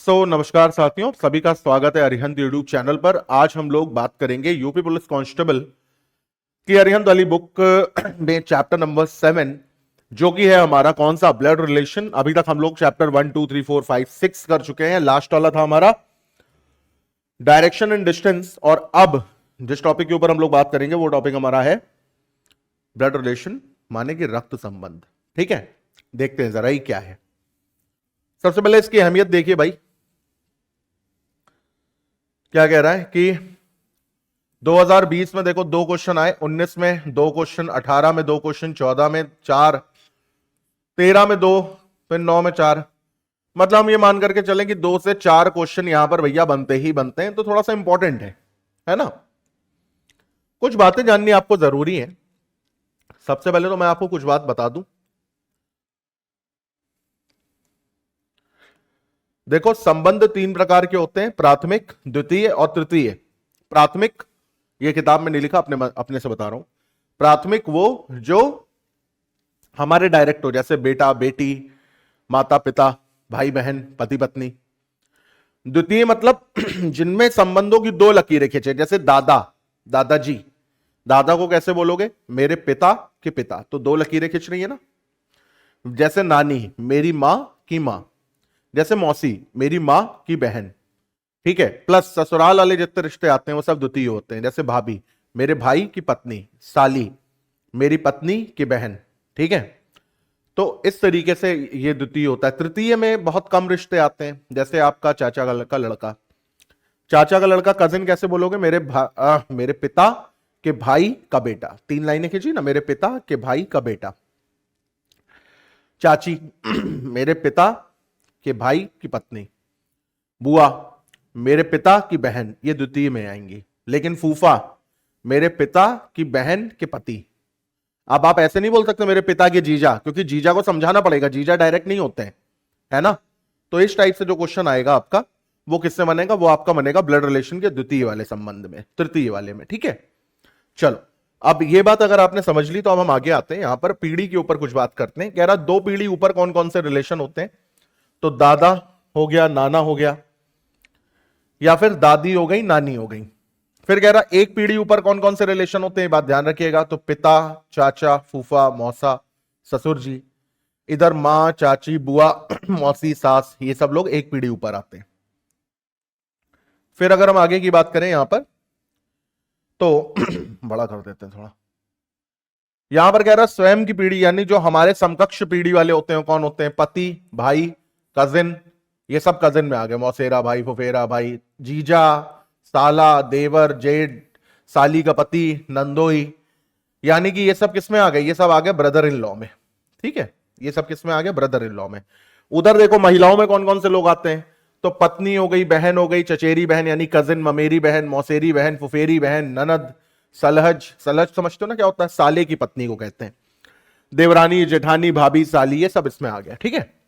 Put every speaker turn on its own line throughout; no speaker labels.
नमस्कार साथियों, सभी का स्वागत है अरिहंत यूट्यूब चैनल पर। आज हम लोग बात करेंगे यूपी पुलिस कांस्टेबल की अरिहंत वाली बुक में चैप्टर नंबर 7, जो कि है हमारा कौन सा, ब्लड रिलेशन। अभी तक हम लोग चैप्टर 1 2 3 4 5 6 कर चुके हैं। लास्ट वाला था हमारा डायरेक्शन एंड डिस्टेंस, और अब जिस टॉपिक के ऊपर हम लोग बात करेंगे वो टॉपिक हमारा है ब्लड रिलेशन, माने कि रक्त संबंध। ठीक है, देखते हैं जरा ये क्या है। सबसे पहले इसकी अहमियत देखिए भाई, क्या कह रहा है कि 2020 में देखो 2 क्वेश्चन आए, 19 में 2 क्वेश्चन, 18 में 2 क्वेश्चन, 14 में 4, 13 में 2, फिर 9 में 4। मतलब हम ये मान करके चलें कि 2 से 4 क्वेश्चन यहां पर भैया बनते ही बनते हैं, तो थोड़ा सा इंपॉर्टेंट है ना। कुछ बातें जाननी आपको जरूरी है। सबसे पहले तो मैं आपको कुछ बात बता दूं। देखो, संबंध 3 प्रकार के होते हैं, प्राथमिक, द्वितीय और तृतीय। प्राथमिक, ये किताब में नहीं लिखा, अपने से बता रहा हूं। प्राथमिक वो जो हमारे डायरेक्ट हो, जैसे बेटा बेटी, माता पिता, भाई बहन, पति पत्नी। द्वितीय मतलब जिनमें संबंधों की 2 लकीरें खींचे, जैसे दादा, दादाजी। दादा को कैसे बोलोगे? मेरे पिता के पिता, तो 2 लकीरें खींच रही है ना। जैसे नानी, मेरी मां की मां। जैसे मौसी, मेरी मां की बहन। ठीक है, प्लस ससुराल वाले जितने रिश्ते आते हैं वो सब द्वितीय होते हैं। जैसे भाभी, मेरे भाई की पत्नी। साली, मेरी पत्नी की बहन। ठीक है, तो इस तरीके से ये द्वितीय होता है। तृतीय में बहुत कम रिश्ते आते हैं, जैसे आपका चाचा का लड़का। चाचा का लड़का कजिन कैसे बोलोगे? मेरे पिता के भाई का बेटा। 3 लाइनें खींची ना, मेरे पिता के भाई का बेटा। चाची मेरे पिता के भाई की पत्नी। बुआ, मेरे पिता की बहन, ये द्वितीय में आएंगी। लेकिन फूफा, मेरे पिता की बहन के पति। अब आप ऐसे नहीं बोल सकते मेरे पिता के जीजा, क्योंकि जीजा को समझाना पड़ेगा, जीजा डायरेक्ट नहीं होते हैं, है ना। तो इस टाइप से जो क्वेश्चन आएगा आपका, वो किससे बनेगा? वो आपका बनेगा ब्लड रिलेशन के द्वितीय वाले संबंध में, तृतीय वाले में। ठीक है, चलो, अब ये बात अगर आपने समझ ली तो अब हम आगे आते हैं। यहां पर पीढ़ी के ऊपर कुछ बात करते हैं। कह रहा 2 पीढ़ी ऊपर कौन कौन से रिलेशन होते हैं? तो दादा हो गया, नाना हो गया, या फिर दादी हो गई, नानी हो गई। फिर कह रहा 1 पीढ़ी ऊपर कौन कौन से रिलेशन होते हैं, बात ध्यान रखिएगा। तो पिता, चाचा, फूफा, मौसा, ससुर जी। इधर मां, चाची, बुआ, मौसी, सास, ये सब लोग 1 पीढ़ी ऊपर आते हैं। फिर अगर हम आगे की बात करें यहां पर, तो बड़ा कर देते हैं थोड़ा। यहां पर कह रहा स्वयं की पीढ़ी, यानी जो हमारे समकक्ष पीढ़ी वाले होते हैं, कौन होते हैं? पति, भाई, कजिन। ये सब कजिन में आ गए, मौसेरा भाई, फुफेरा भाई, जीजा, साला, देवर, जेठ, साली का पति, नंदोई। यानी कि ये सब किस में आ गए? ये सब आ गए ब्रदर इन लॉ में। ठीक है, ये सब किस में आ गए? ब्रदर इन लॉ में। उधर देखो महिलाओं में कौन कौन से लोग आते हैं? तो पत्नी हो गई, बहन हो गई, चचेरी बहन यानी कजिन, ममेरी बहन, मौसेरी बहन, फुफेरी बहन, ननद, सलहज। सलहज समझते हो ना क्या होता है? साले की पत्नी को कहते हैं। देवरानी, जेठानी, भाभी, साली, ये सब इसमें आ गया। ठीक है,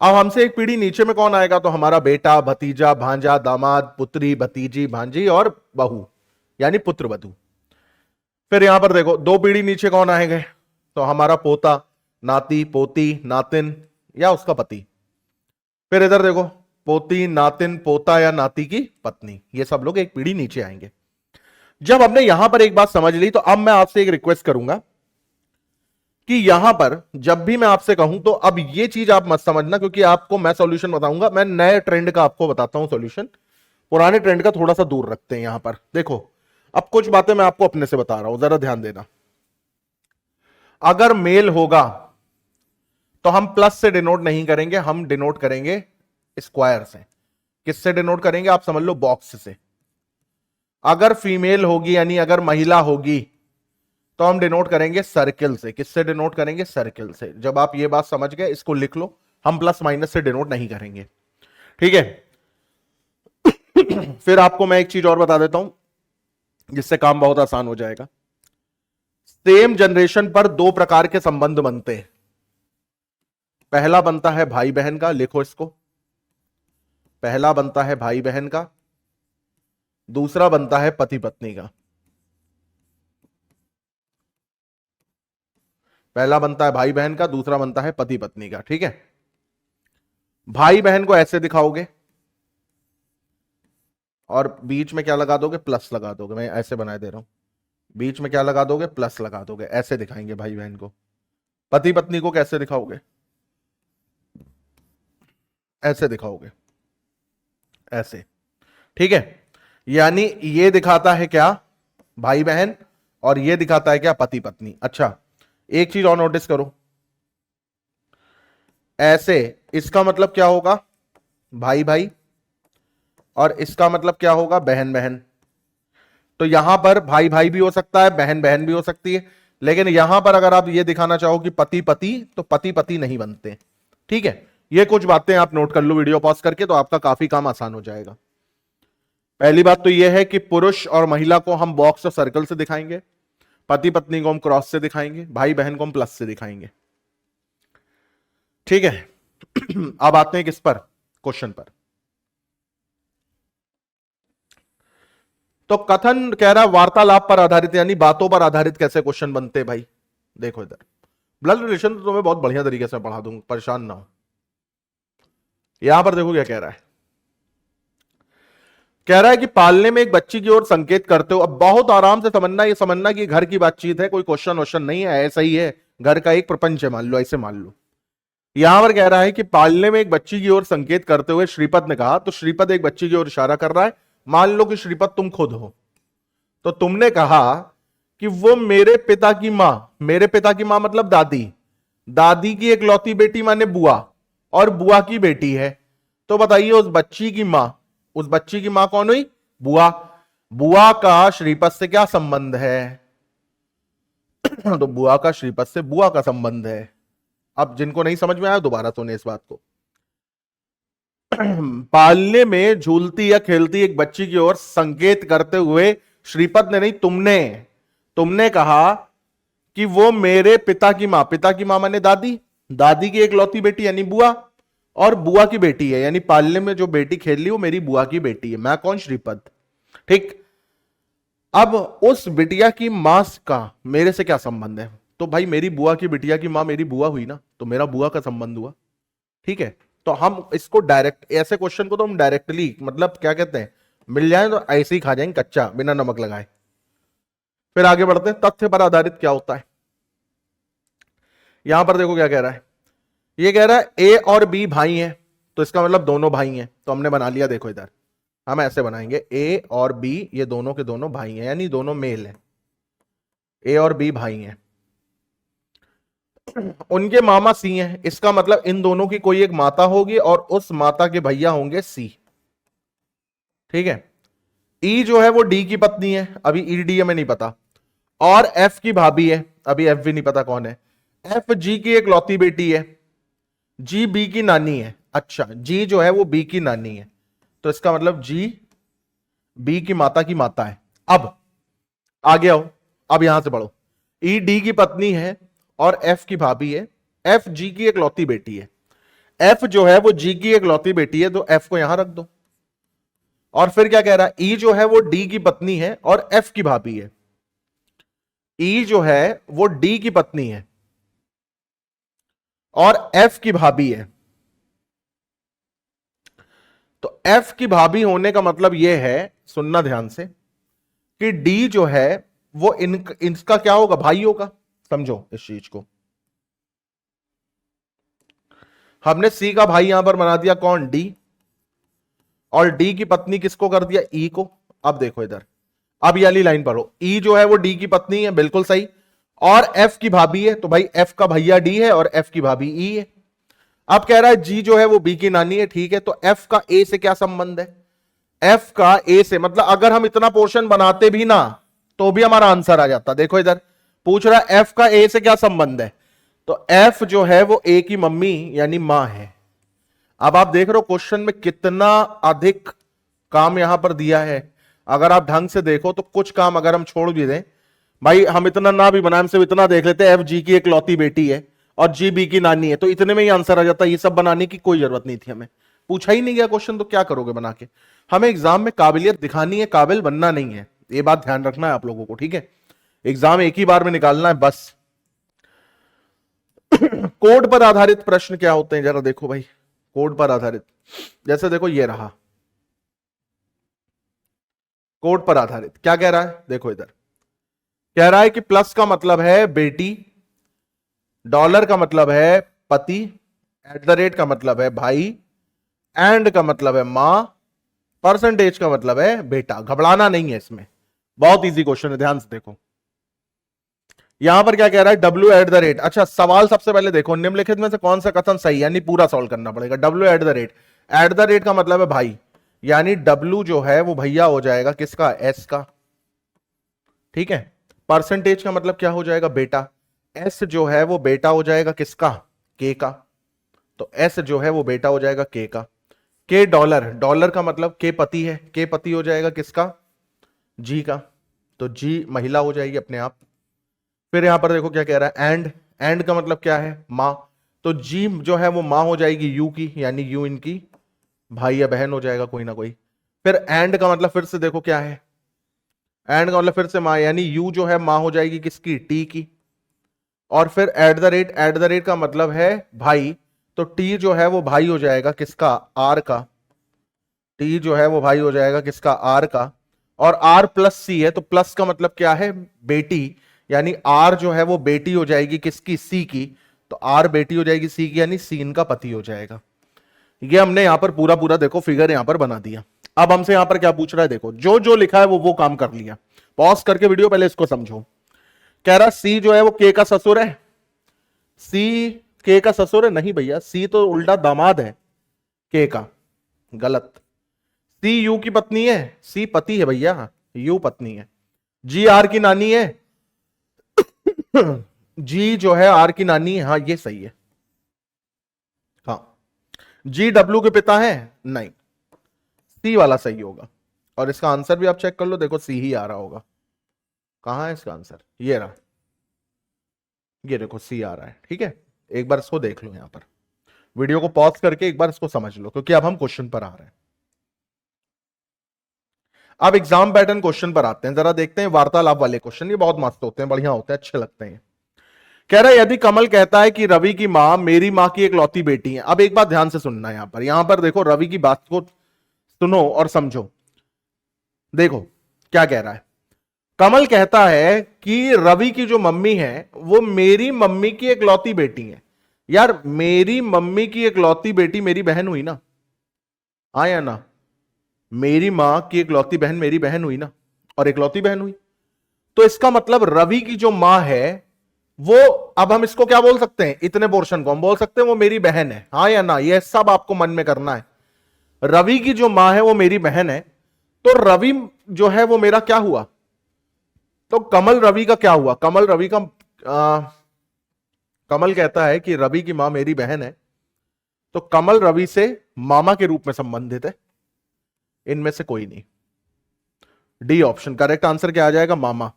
अब हमसे 1 पीढ़ी नीचे में कौन आएगा? तो हमारा बेटा, भतीजा, भांजा, दामाद, पुत्री, भतीजी, भांजी और बहू, यानी पुत्र वधू। फिर यहां पर देखो 2 पीढ़ी नीचे कौन आएंगे? तो हमारा पोता, नाती, पोती, नातिन या उसका पति। फिर इधर देखो पोती, नातिन, पोता या नाती की पत्नी। ये सब लोग 1 पीढ़ी नीचे आएंगे। जब हमने यहां पर एक बात समझ ली, तो अब मैं आपसे एक रिक्वेस्ट करूंगा कि यहां पर जब भी मैं आपसे कहूं तो अब ये चीज आप मत समझना, क्योंकि आपको मैं सॉल्यूशन बताऊंगा। मैं नए ट्रेंड का आपको बताता हूं सॉल्यूशन, पुराने ट्रेंड का थोड़ा सा दूर रखते हैं। यहां पर देखो, अब कुछ बातें मैं आपको अपने से बता रहा हूं, जरा ध्यान देना। अगर मेल होगा तो हम प्लस से डिनोट नहीं करेंगे, हम डिनोट करेंगे स्क्वायर से। किससे डिनोट करेंगे? आप समझ लो, बॉक्स से। अगर फीमेल होगी, यानी अगर महिला होगी, तो हम डिनोट करेंगे सर्किल से। किससे डिनोट करेंगे? सर्किल से। जब आप ये बात समझ गए, इसको लिख लो, हम प्लस माइनस से डिनोट नहीं करेंगे। ठीक है, फिर आपको मैं एक चीज और बता देता हूं, जिससे काम बहुत आसान हो जाएगा। सेम जनरेशन पर 2 प्रकार के संबंध बनते हैं। पहला बनता है भाई बहन का, लिखो इसको। पहला बनता है भाई बहन का, दूसरा बनता है पति पत्नी का। पहला बनता है भाई बहन का, दूसरा बनता है पति पत्नी का। ठीक है, भाई बहन को ऐसे दिखाओगे, और बीच में क्या लगा दोगे, प्लस लगा दोगे। मैं ऐसे बनाए दे रहा हूं, बीच में क्या लगा दोगे, प्लस लगा दोगे। ऐसे दिखाएंगे भाई बहन को। पति पत्नी को कैसे दिखाओगे, ऐसे दिखाओगे, ऐसे। ठीक है, यानी ये दिखाता है क्या, भाई बहन, और ये दिखाता है क्या, पति पत्नी। अच्छा, एक चीज और नोटिस करो, ऐसे इसका मतलब क्या होगा, भाई भाई, और इसका मतलब क्या होगा, बहन बहन। तो यहां पर भाई भाई भी हो सकता है, बहन बहन भी हो सकती है, लेकिन यहां पर अगर आप ये दिखाना चाहो कि पति पति, तो पति पति नहीं बनते। ठीक है, ये कुछ बातें आप नोट कर लो वीडियो पॉज करके, तो आपका काफी काम आसान हो जाएगा। पहली बात तो यह है कि पुरुष और महिला को हम बॉक्स और सर्कल से दिखाएंगे, पति पत्नी को हम क्रॉस से दिखाएंगे, भाई बहन को हम प्लस से दिखाएंगे। ठीक है, अब आते हैं किस पर, क्वेश्चन पर। तो कथन कह रहा है वार्तालाप पर आधारित, यानी बातों पर आधारित कैसे क्वेश्चन बनते हैं भाई। देखो इधर, ब्लड रिलेशन तो तुम्हें बहुत बढ़िया तरीके से पढ़ा दूंगा, परेशान ना हो। यहां पर देखो क्या कह रहा है, कह रहा है कि पालने में एक बच्ची की ओर संकेत करते हो। अब बहुत आराम से समझना, ये समझना कि घर की बातचीत है, कोई क्वेश्चन वोश्चन नहीं है, ऐसा ही है, घर का एक प्रपंच है, मान लो, ऐसे मान लो। यहां पर कह रहा है कि पालने में एक बच्ची की ओर संकेत करते हुए श्रीपद ने कहा, तो श्रीपद एक बच्ची की ओर इशारा कर रहा है। मान लो कि श्रीपद तुम खुद हो, तो तुमने कहा कि वो मेरे पिता की मां, मेरे पिता की मां मतलब दादी, दादी की एकलौती बेटी माने बुआ, और बुआ की बेटी है। तो बताइए उस बच्ची की मां, उस बच्ची की मां कौन हुई, बुआ। बुआ का श्रीपद से क्या संबंध है, तो बुआ का श्रीपद से बुआ का संबंध है। अब जिनको नहीं समझ में आया दोबारा सुने इस बात को। पालने में झूलती या खेलती एक बच्ची की ओर संकेत करते हुए श्रीपद ने नहीं, तुमने, तुमने कहा कि वो मेरे पिता की मां, पिता की मां माने दादी, दादी की एकलौती बेटी यानी बुआ, और बुआ की बेटी है, यानी पालने में जो बेटी खेल ली वो मेरी बुआ की बेटी है। मैं कौन, श्रीपद। ठीक, अब उस बिटिया की मां का मेरे से क्या संबंध है, तो भाई मेरी बुआ की बिटिया की मां मेरी बुआ हुई ना, तो मेरा बुआ का संबंध हुआ। ठीक है, तो हम इसको डायरेक्ट, ऐसे क्वेश्चन को तो हम डायरेक्टली, मतलब क्या कहते हैं, मिल जाए तो ऐसे ही खा जाएंगे कच्चा, बिना नमक लगाए। फिर आगे बढ़ते हैं, तथ्य पर आधारित क्या होता है। यहां पर देखो क्या कह रहा है, ये कह रहा है ए और बी भाई हैं, तो इसका मतलब दोनों भाई हैं। तो हमने बना लिया, देखो इधर हम ऐसे बनाएंगे, ए और बी ये दोनों के दोनों भाई हैं, यानी दोनों मेल हैं, ए और बी भाई हैं। उनके मामा सी हैं, इसका मतलब इन दोनों की कोई एक माता होगी और उस माता के भैया होंगे सी। ठीक है, ई जो है वो डी की पत्नी है, अभी ई डी हमें नहीं पता, और एफ की भाभी है, अभी एफ भी नहीं पता कौन है। एफ जी की एक लौती बेटी है, जी बी की नानी है। अच्छा, जी जो है वो बी की नानी है, तो इसका मतलब जी बी की माता है। अब आगे आओ, अब यहां से पढ़ो, ई डी की पत्नी है और एफ की भाभी है, एफ जी की एक लौती बेटी है। एफ जो है वो जी की एक लौती बेटी है, तो एफ को यहां रख दो। और फिर क्या कह रहा है, ई जो है वो डी की पत्नी है और एफ की भाभी है। ई जो है वो डी की पत्नी है और एफ की भाभी है। तो एफ की भाभी होने का मतलब यह है, सुनना ध्यान से, कि डी जो है वो इनका क्या होगा, भाई होगा। समझो इस चीज को, हमने सी का भाई यहां पर बना दिया कौन, डी, और डी की पत्नी किसको कर दिया, ई को। अब देखो इधर, अब ये वाली लाइन पढ़ो, ई जो है वो डी की पत्नी है, बिल्कुल सही, और एफ की भाभी है, तो भाई एफ का भैया डी है और एफ की भाभी ई है। अब कह रहा है जी जो है वो बी की नानी है, ठीक है, तो एफ का ए से क्या संबंध है, एफ का ए से, मतलब अगर हम इतना पोर्शन बनाते भी ना तो भी हमारा आंसर आ जाता। देखो इधर पूछ रहा है एफ का ए से क्या संबंध है, तो एफ जो है वो ए की मम्मी यानी मां है। अब आप देख रहे हो क्वेश्चन में कितना अधिक काम यहां पर दिया है। अगर आप ढंग से देखो तो कुछ काम अगर हम छोड़ भी दें, भाई हम इतना ना भी बनाए, हम सिर्फ इतना देख लेते हैं एफ जी की एक लौती बेटी है और जी बी की नानी है, तो इतने में ही आंसर आ जाता है। ये सब बनाने की कोई जरूरत नहीं थी, हमें पूछा ही नहीं गया क्वेश्चन, तो क्या करोगे बना के। हमें एग्जाम में काबिलियत दिखानी है, काबिल बनना नहीं है, ये बात ध्यान रखना है आप लोगों को, ठीक है। एग्जाम एक ही बार में निकालना है बस। कोड पर आधारित प्रश्न क्या होते हैं जरा देखो भाई, कोड पर आधारित, जैसे देखो ये रहा, कोड पर आधारित। क्या कह रहा है, देखो इधर कह रहा है कि प्लस का मतलब है बेटी, डॉलर का मतलब है पति, एट द रेट का मतलब है भाई, एंड का मतलब है मां, परसेंटेज का मतलब है बेटा। घबराना नहीं है इसमें, बहुत इजी क्वेश्चन है, ध्यान से देखो। यहां पर क्या कह रहा है, डब्ल्यू एट द रेट। अच्छा, सवाल सबसे पहले देखो, निम्नलिखित में से कौन सा कथन सही है, यानी पूरा सॉल्व करना पड़ेगा। W eight the rate, eight the rate का मतलब है भाई, यानी डब्ल्यू जो है वो भैया हो जाएगा किसका, एस का, ठीक है। परसेंटेज का मतलब क्या हो जाएगा, बेटा। एस जो है वो बेटा हो जाएगा किसका, के का, तो एस जो है वो बेटा हो जाएगा के का। के डॉलर, डॉलर का मतलब के पति है, के पति हो जाएगा किसका, जी का, तो जी महिला हो जाएगी अपने आप। फिर यहां पर देखो क्या कह रहा है, एंड का मतलब क्या है, मां, तो जी जो है वो मां हो जाएगी यू की, यानी यू इनकी भाई या बहन हो जाएगा कोई ना कोई। फिर एंड का मतलब फिर से देखो क्या है, एंड का मतलब फिर से मां, यानी यू जो है मां हो जाएगी किसकी, टी की। और फिर eight the rate, eight the rate का मतलब है भाई, तो टी जो है वो भाई हो जाएगा किसका, आर का, टी जो है वो भाई हो जाएगा किसका, आर का। और आर प्लस सी है, तो प्लस का मतलब क्या है, बेटी, यानी आर जो है वो बेटी हो जाएगी किसकी, सी की, तो आर बेटी हो जाएगी सी की, यानी सी इनका पति हो जाएगा। ये हमने यहां पर पूरा पूरा देखो फिगर यहां पर बना दिया। अब हमसे यहां पर क्या पूछ रहा है, देखो जो जो लिखा है वो काम कर लिया। पॉज करके वीडियो पहले इसको समझो। कह रहा सी जो है वो के का ससुर है, सी के का ससुर है, नहीं भैया, सी तो उल्टा दामाद है के का, गलत। सी यू की पत्नी है, सी पति है भैया, यू पत्नी है। जी आर की नानी है, जी जो है आर की नानी है, हाँ ये सही है। हाँ, जी डब्ल्यू के पिता है, नहीं, सी वाला सही होगा। और इसका आंसर भी आप चेक कर लो, देखो सी ही आ रहा होगा। कहां है इसका आंसर, ये रहा, ये देखो सी आ रहा है, ठीक है। एक बार इसको देख लो, यहां पर वीडियो को पॉज करके एक बार इसको समझ लो, क्योंकि अब हम क्वेश्चन पर आ रहे हैं। अब एग्जाम पैटर्न क्वेश्चन पर आते हैं, जरा देखते हैं वार्तालाप वाले क्वेश्चन, ये बहुत मस्त होते हैं, बढ़िया होते हैं, अच्छे लगते हैं। कह रहा है यदि कमल कहता है कि रवि की मां मेरी मां की इकलौती बेटी है। अब एक बात ध्यान से सुनना है, यहां पर देखो रवि की बात को सुनो और समझो। देखो क्या कह रहा है, कमल कहता है कि रवि की जो मम्मी है वो मेरी मम्मी की इकलौती बेटी है। यार मेरी मम्मी की इकलौती बेटी मेरी बहन हुई ना, हाँ या ना, मेरी मां की इकलौती बहन मेरी बहन हुई ना, और इकलौती बहन हुई, तो इसका मतलब रवि की जो मां है वो, अब हम इसको क्या बोल सकते हैं, इतने पोर्शन को हम बोल सकते हैं वो मेरी बहन है, हाँ या ना, ये सब आपको मन में करना है। रवि की जो मां है वो मेरी बहन है, तो रवि जो है वो मेरा क्या हुआ, तो कमल रवि का क्या हुआ, कमल रवि का कमल कहता है कि रवि की मां मेरी बहन है, तो कमल रवि से मामा के रूप में संबंधित है, इनमें से कोई नहीं। डी ऑप्शन करेक्ट आंसर क्या आ जाएगा, मामा।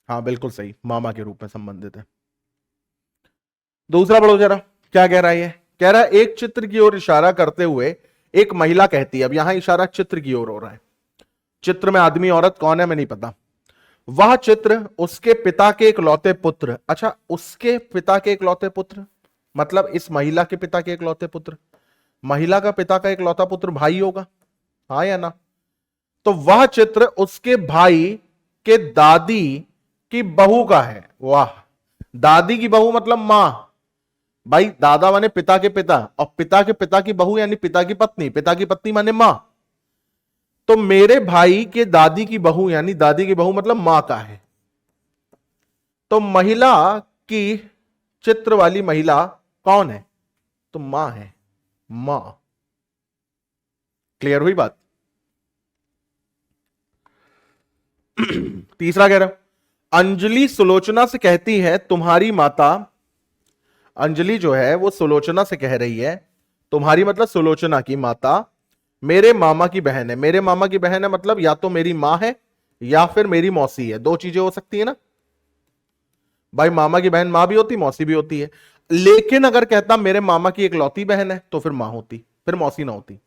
हाँ बिल्कुल सही, मामा के रूप में संबंधित है। दूसरा पढ़ो जरा, क्या कह रहा है ये, कह रहा है एक चित्र की ओर इशारा करते हुए एक महिला कहती है। अब यहां इशारा चित्र की ओर हो रहा है, चित्र में आदमी औरत कौन है मैं नहीं पता। वह चित्र उसके पिता के इकलौते पुत्र, अच्छा उसके पिता के इकलौते पुत्र, मतलब इस महिला के पिता के इकलौते पुत्र, महिला का पिता का इकलौता पुत्र भाई होगा, हाँ या ना। तो वह चित्र उसके भाई के दादी की बहू का है। वाह, दादी की बहू मतलब मां, भाई दादा माने पिता के पिता, और पिता के पिता की बहू यानी पिता की पत्नी, पिता की पत्नी माने मां, तो मेरे भाई के दादी की बहू यानी दादी की बहू मतलब मां का है। तो महिला की, चित्र वाली महिला कौन है, तो मां है, मां। क्लियर हुई बात। तीसरा कह रहा हूं, अंजलि सुलोचना से कहती है तुम्हारी माता, अंजलि जो है वो सुलोचना से कह रही है, तुम्हारी मतलब सुलोचना की माता मेरे मामा की बहन है। मेरे मामा की बहन है मतलब या तो मेरी मां है या फिर मेरी मौसी है, दो चीजें हो सकती है ना भाई, मामा की बहन मां भी होती मौसी भी होती है। लेकिन अगर कहता मेरे मामा की इकलौती बहन है तो फिर मां होती, फिर मौसी ना होती,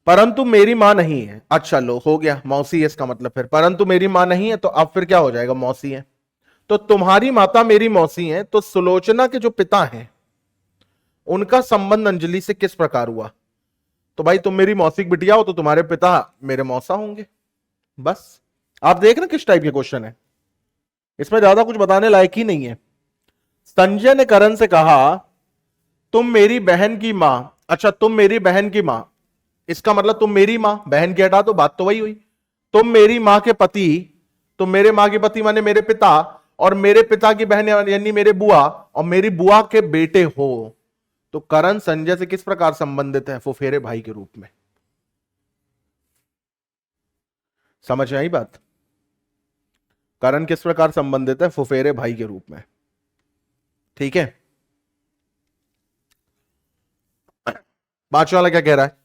परंतु मेरी मां नहीं है। अच्छा लो हो गया, मौसी है इसका मतलब, फिर परंतु मेरी मां नहीं है तो अब फिर क्या हो जाएगा, मौसी है। तो तुम्हारी माता मेरी मौसी है, तो सुलोचना के जो पिता हैं उनका संबंध अंजलि से किस प्रकार हुआ, तो भाई तुम मेरी मौसी की बिटिया हो तो तुम्हारे पिता मेरे मौसा होंगे। बस आप देख रहे किस टाइप के क्वेश्चन है, इसमें ज्यादा कुछ बताने लायक ही नहीं है। संजय ने करण से कहा तुम मेरी बहन की मां, अच्छा तुम मेरी बहन की मां, इसका मतलब तुम मेरी मां, बहन की हटा तो बात तो वही हुई। तुम मेरी मां के पति, तुम मेरे मां के पति माने मेरे पिता, और मेरे पिता की बहन यानी मेरे बुआ, और मेरी बुआ के बेटे हो। तो करण संजय से किस प्रकार संबंधित है? फुफेरे भाई के रूप में। समझ आई बात? करण किस प्रकार संबंधित है? फुफेरे भाई के रूप में। ठीक है, पांचवा वाला क्या कह रहा है?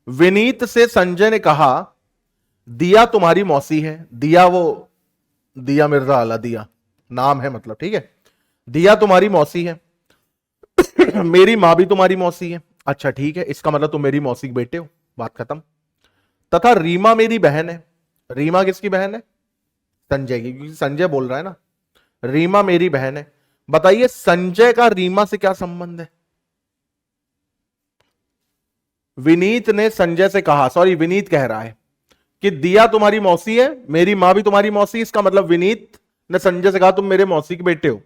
विनीत से संजय ने कहा दिया तुम्हारी मौसी है। दिया वो दिया मिर्जा आला, दिया नाम है मतलब, ठीक है। दिया तुम्हारी मौसी है, मेरी मां भी तुम्हारी मौसी है। अच्छा ठीक है, इसका मतलब तुम मेरी मौसी के बेटे हो, बात खत्म। तथा रीमा मेरी बहन है। रीमा किसकी बहन है? संजय की, क्योंकि संजय बोल रहा है ना। रीमा मेरी बहन है। बताइए संजय का रीमा से क्या संबंध है? विनीत ने संजय से कहा, सॉरी विनीत कह रहा है कि दिया तुम्हारी मौसी है, मेरी मां भी तुम्हारी मौसी। इसका मतलब विनीत ने संजय से कहा तुम मेरे मौसी के बेटे हो।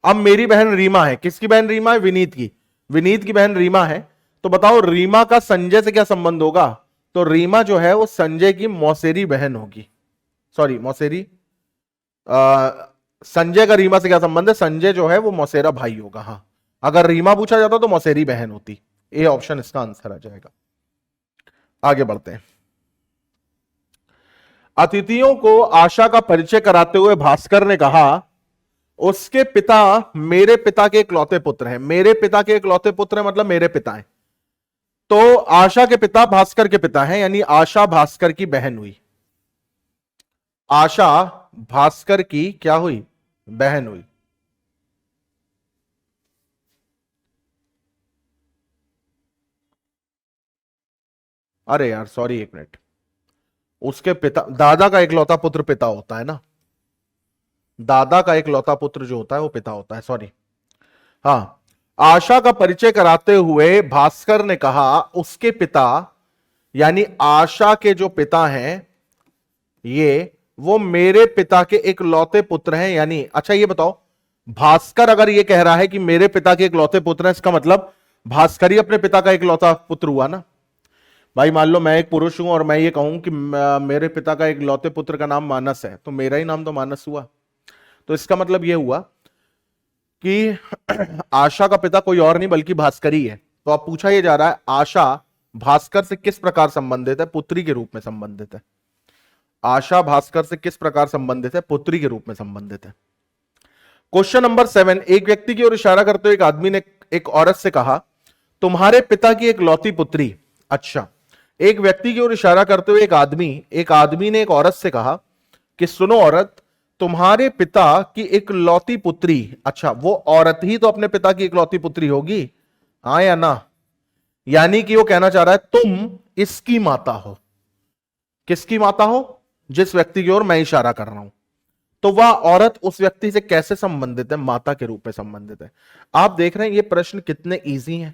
अब मेरी बहन रीमा है, किसकी बहन रीमा है? विनीत की। विनीत की बहन रीमा है, तो बताओ रीमा का संजय से क्या संबंध होगा? तो रीमा जो है वो संजय की मौसेरी बहन होगी। सॉरी मौसेरी, संजय का रीमा से क्या संबंध है? संजय जो है वो मौसेरा भाई होगा। हाँ, अगर रीमा पूछा जाता तो मौसेरी बहन होती। ए ऑप्शन इसका आंसर आ जाएगा। आगे बढ़ते हैं। अतिथियों को आशा का परिचय कराते हुए भास्कर ने कहा उसके पिता मेरे पिता के इकलौते पुत्र हैं। मेरे पिता के इकलौते पुत्र हैं मतलब मेरे पिता हैं। तो आशा के पिता भास्कर के पिता हैं, यानी आशा भास्कर की बहन हुई। आशा भास्कर की क्या हुई? बहन हुई। अरे यार सॉरी, एक मिनट। उसके पिता, दादा का इकलौता पुत्र पिता होता है ना। दादा का इकलौता पुत्र जो होता है वो पिता होता है, सॉरी। हाँ, आशा का परिचय कराते हुए भास्कर ने कहा उसके पिता, यानी आशा के जो पिता हैं ये, वो मेरे पिता के इकलौते पुत्र हैं। यानी अच्छा ये बताओ, भास्कर अगर ये कह रहा है कि मेरे पिता के इकलौते पुत्र हैं, इसका मतलब भास्कर ही अपने पिता का इकलौता पुत्र हुआ ना। भाई मान लो मैं एक पुरुष हूं और मैं ये कहूं कि मेरे पिता का इकलौते पुत्र का नाम मानस है, तो मेरा ही नाम तो मानस हुआ। तो इसका मतलब यह हुआ कि आशा का पिता कोई और नहीं बल्कि भास्कर ही है। तो अब पूछा यह जा रहा है आशा भास्कर से किस प्रकार संबंधित है? पुत्री के रूप में संबंधित है। आशा भास्कर से किस प्रकार संबंधित है? पुत्री के रूप में संबंधित है। क्वेश्चन नंबर 7, एक व्यक्ति की ओर इशारा करते हुए एक आदमी ने एक औरत से कहा तुम्हारे पिता की एक लौती पुत्री। अच्छा, एक व्यक्ति की ओर इशारा करते हुए एक आदमी ने एक औरत से कहा कि सुनो औरत, तुम्हारे पिता की एक लौती पुत्री। अच्छा, वो औरत ही तो अपने पिता की एक लौती पुत्री होगी, हाँ या ना? यानी कि वो कहना चाह रहा है तुम इसकी माता हो। किसकी माता हो? जिस व्यक्ति की ओर मैं इशारा कर रहा हूं। तो वह औरत उस व्यक्ति से कैसे संबंधित है? माता के रूप में संबंधित है। आप देख रहे हैं ये प्रश्न कितने इजी हैं।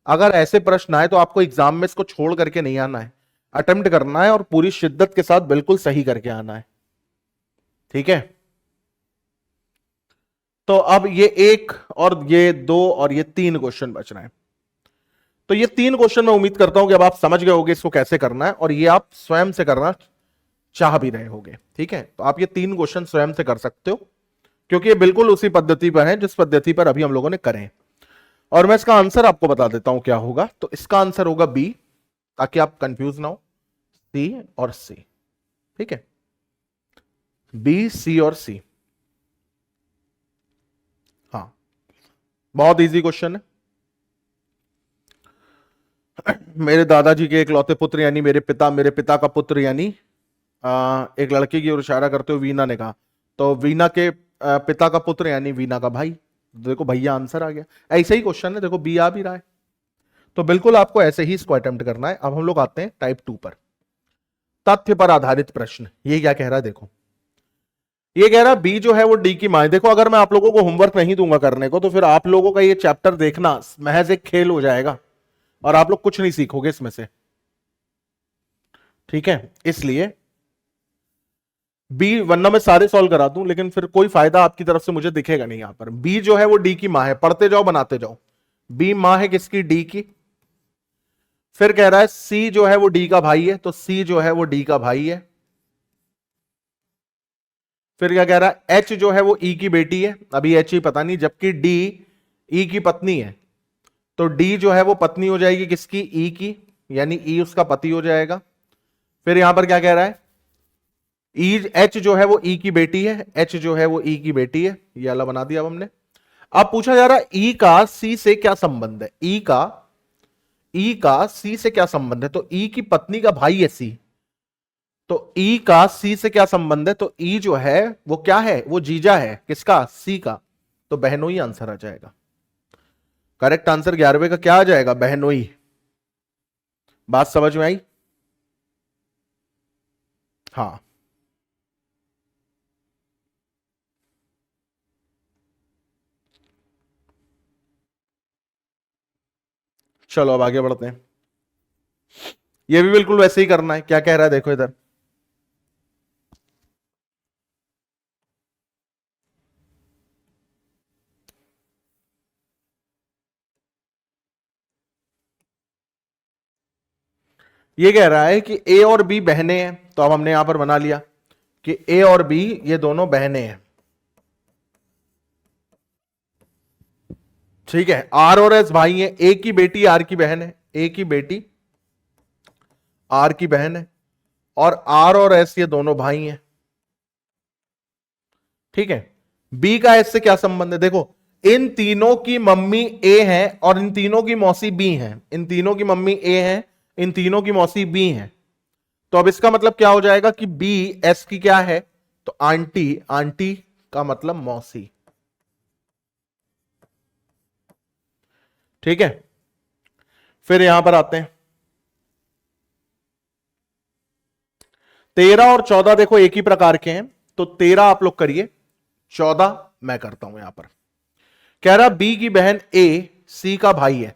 अगर ऐसे प्रश्न आए तो आपको एग्जाम में इसको छोड़ करके नहीं आना है, अटेम्प्ट करना है और पूरी शिद्दत के साथ बिल्कुल सही करके आना है। ठीक है, तो अब ये 1 और ये 2 और ये 3 क्वेश्चन बच रहे हैं। तो ये 3 क्वेश्चन मैं उम्मीद करता हूं कि अब आप समझ गए होंगे इसको कैसे करना है, और ये आप स्वयं से करना चाह भी रहे होंगे। ठीक है, तो आप ये 3 क्वेश्चन स्वयं से कर सकते हो, क्योंकि ये बिल्कुल उसी पद्धति पर है जिस पद्धति पर अभी हम लोगों ने करे। और मैं इसका आंसर आपको बता देता हूं क्या होगा। तो इसका आंसर होगा बी, ताकि आप कंफ्यूज ना हो। सी और सी, ठीक है, बी, सी और सी। हाँ, बहुत इजी क्वेश्चन है। मेरे दादाजी के इकलौते पुत्र यानी मेरे पिता का पुत्र यानी एक लड़के की ओर इशारा करते हुए वीना ने कहा, तो वीना के पिता का पुत्र यानी वीना का भाई। देखो भैया आंसर आ गया। ऐसे ही क्वेश्चन है, देखो बी आ भी रहा है। तो बिल्कुल आपको ऐसे ही इसको अटेम्प्ट करना है। अब हम लोग आते हैं टाइप 2 पर, तथ्य पर आधारित प्रश्न। ये क्या कह रहा है देखो, ये कह रहा है बी जो है वो डी की मां है। देखो अगर मैं आप लोगों को होमवर्क नहीं दूंगा करने को तो फिर आप लोगों का ये चैप्टर देखना महज एक खेल हो जाएगा और आप लोग कुछ नहीं सीखोगे इसमें से। ठीक है, इसलिए बी, वरना मैं सारे सॉल्व करा दूं लेकिन फिर कोई फायदा आपकी तरफ से मुझे दिखेगा नहीं। यहां पर बी जो है वो डी की मां है, पढ़ते जाओ बनाते जाओ। बी मां है किसकी? डी की। फिर कह रहा है सी जो है वो डी का भाई है, तो सी जो है वो डी का भाई है। फिर क्या कह रहा है? एच जो है वो ई की बेटी है, अभी एच ही पता नहीं, जबकि डी ई की पत्नी है, तो डी जो है वो पत्नी हो जाएगी किसकी? ई की, यानी ई उसका पति हो जाएगा। फिर यहां पर क्या कह रहा है? ई, एच जो है वो ई की बेटी है, एच जो है वो ई की बेटी है, ये वाला बना दिया अब हमने। अब पूछा जा रहा है ई का सी से क्या संबंध है? ई का सी से क्या संबंध है? तो ई की पत्नी का भाई है सी, तो ई का सी से क्या संबंध है? तो ई जो है वो क्या है? वो जीजा है किसका? सी का, तो बहनोई आंसर आ जाएगा। करेक्ट आंसर 11वें का क्या आ जाएगा? बहनोई। बात समझ में आई? हाँ, चलो अब आगे बढ़ते हैं। ये भी बिल्कुल वैसे ही करना है। क्या कह रहा है देखो इधर, ये कह रहा है कि ए और बी बहनें हैं, तो अब हमने यहां पर बना लिया कि ए और बी ये दोनों बहनें हैं। ठीक है, आर और एस भाई हैं, ए की बेटी आर की बहन है, ए की बेटी आर की बहन है, और आर और एस ये दोनों भाई हैं। ठीक है, बी का एस से क्या संबंध है? देखो, इन तीनों की मम्मी ए है और इन तीनों की मौसी बी है, इन तीनों की मम्मी ए है, इन तीनों की मौसी बी है। तो अब इसका मतलब क्या हो जाएगा कि बी एस की क्या है? तो आंटी, आंटी का मतलब मौसी। ठीक है, फिर यहां पर आते हैं। 13 और 14 देखो एक ही प्रकार के हैं, तो 13 आप लोग करिए, 14 मैं करता हूं। यहां पर कह रहा बी की बहन ए सी का भाई है,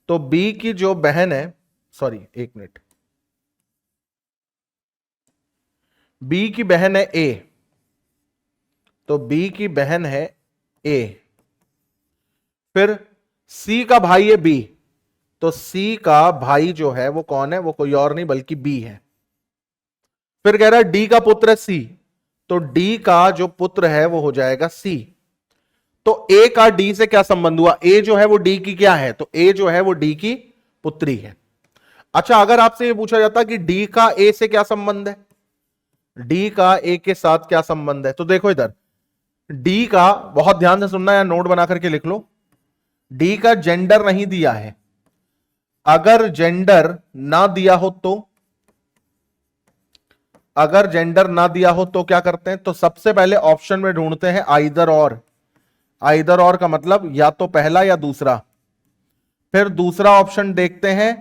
तो बी की जो बहन है, सॉरी एक मिनट, बी की बहन है ए, तो बी की बहन है ए। फिर सी का भाई है बी, तो सी का भाई जो है वो कौन है? वो कोई और नहीं बल्कि बी है। फिर कह रहा है डी का पुत्र है सी, तो डी का जो पुत्र है वो हो जाएगा सी। तो ए का डी से क्या संबंध हुआ? ए जो है वो डी की क्या है? तो ए जो है वो डी की पुत्री है। अच्छा, अगर आपसे ये पूछा जाता कि डी का ए से क्या संबंध है, डी का ए के साथ क्या संबंध है, तो देखो इधर डी का, बहुत ध्यान से सुनना या नोट बना करके लिख लो, डी का जेंडर नहीं दिया है। अगर जेंडर ना दिया हो तो, अगर जेंडर ना दिया हो तो क्या करते हैं? तो सबसे पहले ऑप्शन में ढूंढते हैं आइदर और। आइदर और का मतलब या तो पहला या दूसरा। फिर दूसरा ऑप्शन देखते हैं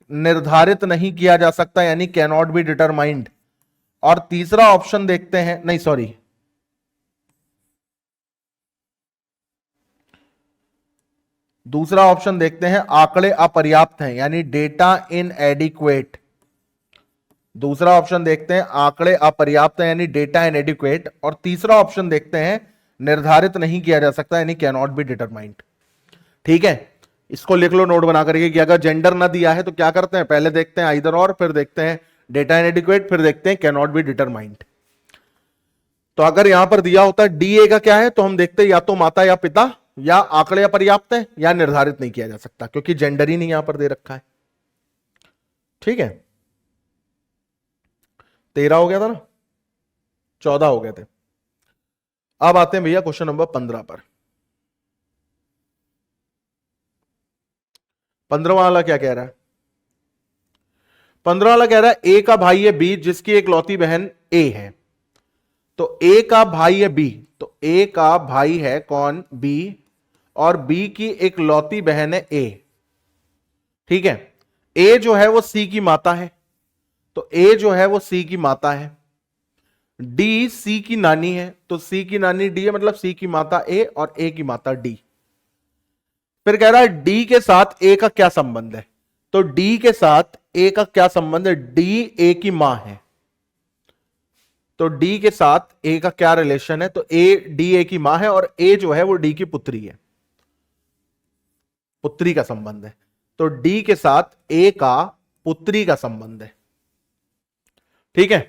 निर्धारित नहीं किया जा सकता, यानी कैन नॉट बी डिटरमाइंड। और तीसरा ऑप्शन देखते हैं, नहीं सॉरी, दूसरा ऑप्शन देखते हैं आंकड़े अपर्याप्त हैं, यानी डेटा इनएडिक्वेट। दूसरा ऑप्शन देखते हैं आंकड़े अपर्याप्त हैं, यानी डेटा इनएडिक्वेट। और तीसरा ऑप्शन देखते हैं निर्धारित नहीं किया जा सकता, यानी कैन नॉट बी डिटरमाइंड। ठीक है, इसको लिख लो नोट बना करके कि अगर जेंडर ना दिया है तो क्या करते हैं? पहले देखते हैं आइदर और, फिर देखते हैं डेटा इनएडिक्वेट, फिर देखते हैं कैन नॉट बी डिटरमाइंड। तो अगर यहां पर दिया होता है डी ए का क्या है, तो हम देखते हैं या तो माता या पिता, या आंकड़े अपर्याप्त है, या निर्धारित नहीं किया जा सकता, क्योंकि जेंडर ही नहीं यहां पर दे रखा है। ठीक है, 13 हो गया था ना, 14 हो गए थे। अब आते हैं भैया क्वेश्चन नंबर 15 पर। 15 वाला क्या कह रहा है? 15 वाला कह रहा है ए का भाई है बी जिसकी एक लौती बहन ए है। तो ए का भाई है बी, तो ए का भाई है कौन? बी, और बी की एक लौती बहन है ए। ठीक है, ए जो है वो सी की माता है, तो ए जो है वो सी की माता है। डी सी की नानी है, तो सी की नानी डी है, मतलब सी की माता ए और ए की माता डी। फिर कह रहा है डी के साथ ए का क्या संबंध है? तो डी के साथ ए का क्या संबंध है? डी ए की मां है, तो डी के साथ ए का क्या रिलेशन है? तो ए डी ए की मां है और ए जो है वो डी की पुत्री है, पुत्री का संबंध है। तो डी के साथ ए का पुत्री का संबंध है। ठीक है,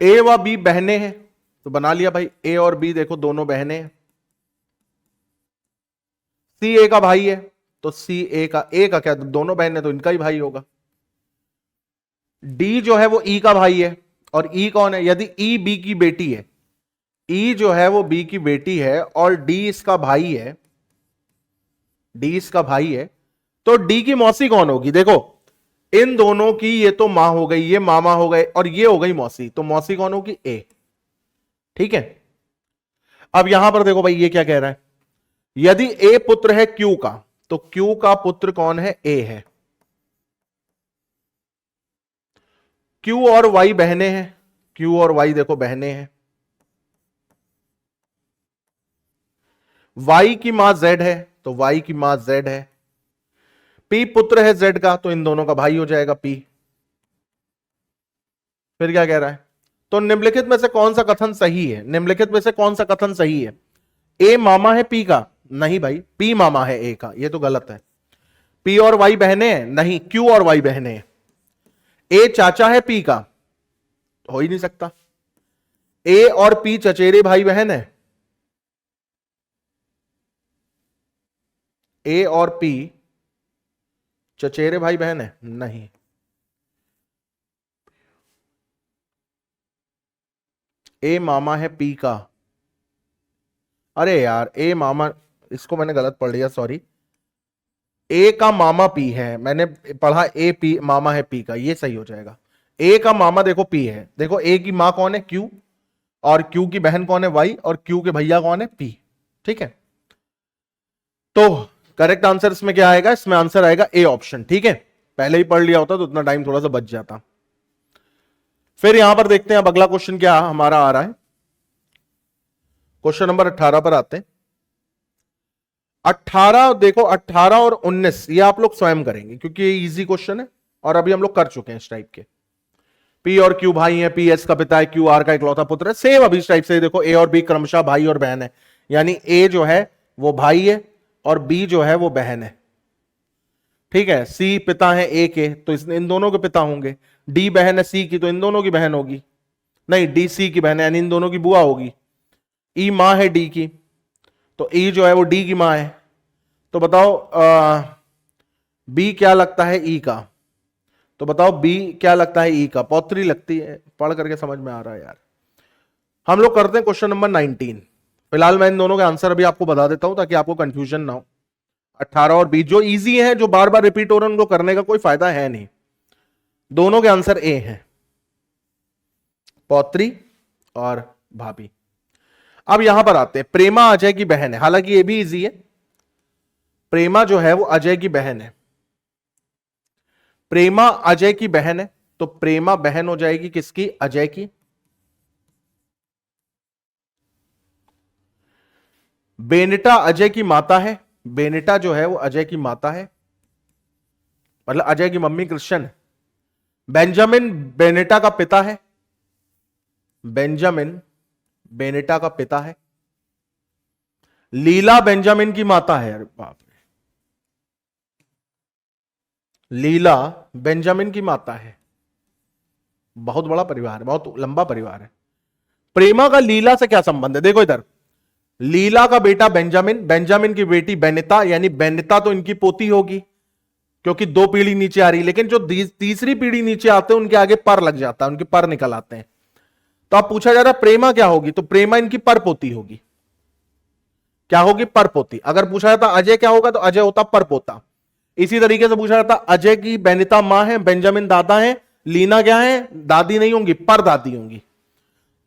ए व बी बहनें हैं, तो बना लिया भाई, ए और बी देखो दोनों बहनें हैं। सी ए का भाई है, तो सी ए का क्या, दोनों बहन है तो इनका ही भाई होगा। डी जो है वो ई का भाई है, और ई कौन है? यदि ई बी की बेटी है, ई जो है वो बी की बेटी है और डी इसका भाई है, डी इसका भाई है, तो डी की मौसी कौन होगी? देखो इन दोनों की, ये तो मां हो गई, ये मामा हो गए, और ये हो गई मौसी, तो मौसी कौन होगी? ए। ठीक है, अब यहां पर देखो भाई ये क्या कह रहा है, यदि ए पुत्र है क्यू का, तो क्यू का पुत्र कौन है? ए है। क्यू और वाई बहनें हैं, क्यू और वाई देखो बहनें हैं। वाई की मां जेड है, तो वाई की मां जेड है। पी पुत्र है जेड का, तो इन दोनों का भाई हो जाएगा पी। फिर क्या कह रहा है? तो निम्नलिखित में से कौन सा कथन सही है? निम्नलिखित में से कौन सा कथन सही है? ए मामा है पी का? नहीं भाई, पी मामा है ए का, ये तो गलत है। पी और वाई बहनें हैं? नहीं, क्यू और वाई बहनें हैं। ए चाचा है पी का? हो ही नहीं सकता। ए और पी चचेरे भाई बहन है? ए और पी चचेरे भाई बहन है? नहीं। ए मामा है पी का, अरे यार ए मामा, इसको मैंने गलत पढ़ लिया, सॉरी। ए का मामा पी है, मैंने पढ़ा ए पी मामा है पी का, ये सही हो जाएगा। ए का मामा देखो पी है, देखो ए की मां कौन है? क्यू, और क्यू की बहन कौन है? वाई, और क्यू के भैया कौन है? पी। ठीक है, तो करेक्ट आंसर इसमें क्या आएगा? इसमें आंसर आएगा ए ऑप्शन। ठीक है, पहले ही पढ़ लिया होता तो उतना टाइम थोड़ा सा बच जाता। फिर यहां पर देखते हैं अब अगला क्वेश्चन क्या हमारा आ रहा है। क्वेश्चन नंबर 18 पर आते हैं। 18 देखो, 18 और 19 ये आप लोग स्वयं करेंगे क्योंकि ये इजी क्वेश्चन है और अभी हम लोग कर चुके हैं इस टाइप के। पी और क्यू भाई है, पी एस का पिता है, क्यू आर का इकलौता पुत्र है, सेम अभी इस टाइप से। देखो ए और बी क्रमशः भाई और बहन है, यानी ए जो है वो भाई है और बी जो है वो बहन है। ठीक है, सी पिता है ए के, तो इन दोनों के पिता होंगे। डी बहन है सी की, तो इन दोनों की बहन होगी। नहीं, डी सी की बहन है, यानी इन दोनों की बुआ होगी। ई मां है डी की, तो ई जो है वो डी की मां है। तो बताओ बी क्या लगता है ई का? तो बताओ बी क्या लगता है ई का? पौत्री लगती है, पढ़ करके समझ में आ रहा है यार। हम लोग करते हैं क्वेश्चन नंबर 19। फिलहाल मैं इन दोनों के आंसर अभी आपको बता देता हूं ताकि आपको कंफ्यूजन ना हो। 18 और 20 जो इजी है, जो बार बार रिपीट हो रहे हैं, उनको करने का कोई फायदा है नहीं। दोनों के आंसर ए हैं, पौत्री और भाभी। अब यहां पर आते हैं, प्रेमा अजय की बहन है, हालांकि ये भी इजी है। प्रेमा जो है वो अजय की बहन है, प्रेमा अजय की बहन है, तो प्रेमा बहन हो जाएगी किसकी? अजय की। बेनिटा अजय की माता है, बेनिटा जो है वो अजय की माता है, मतलब अजय की मम्मी क्रिश्चियन है। बेंजामिन बेनेटा का पिता है, बेंजामिन बेनेटा का पिता है। लीला बेंजामिन की माता है, अरे बाप रे, लीला बेंजामिन की माता है। बहुत बड़ा परिवार है, बहुत लंबा परिवार है। प्रेमा का लीला से क्या संबंध है? देखो इधर, लीला का बेटा बेंजामिन, बेंजामिन की बेटी बेनिता, यानी बेनिता तो इनकी पोती होगी क्योंकि 2 पीढ़ी नीचे आ रही, लेकिन जो तीसरी पीढ़ी नीचे आते हैं उनके आगे पर लग जाता है, उनके पर निकल आते हैं। तो अब पूछा जा रहा है प्रेमा क्या होगी? तो प्रेमा इनकी पर पोती होगी। क्या होगी? पर पोती। अगर पूछा जाता अजय क्या होगा, तो अजय होता पर पोता। इसी तरीके से पूछा जाता अजय की बेनिता मां है, बेंजामिन दादा है, लीना क्या है? दादी नहीं होंगी, पर दादी होंगी।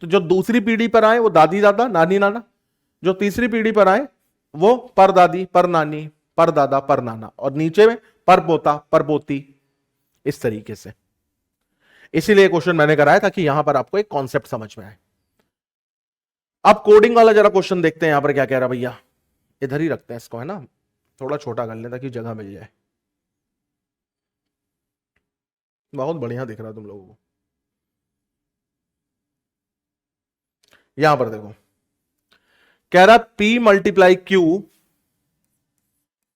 तो जो दूसरी पीढ़ी पर आए वो दादी दादा नानी नाना, जो तीसरी पीढ़ी पर आए वो पर दादी पर नानी पर दादा पर नाना, और नीचे में पर पोता पर पोती, इस तरीके से। इसीलिए क्वेश्चन मैंने कराया ताकि यहां पर आपको एक कॉन्सेप्ट समझ में आए। अब कोडिंग वाला जरा क्वेश्चन देखते हैं, यहां पर क्या कह रहा भैया, इधर ही रखते हैं इसको, है ना, थोड़ा छोटा कर लें ताकि जगह मिल जाए। बहुत बढ़िया दिख रहा तुम लोगों को। यहां पर देखो, कह रहा P multiply Q,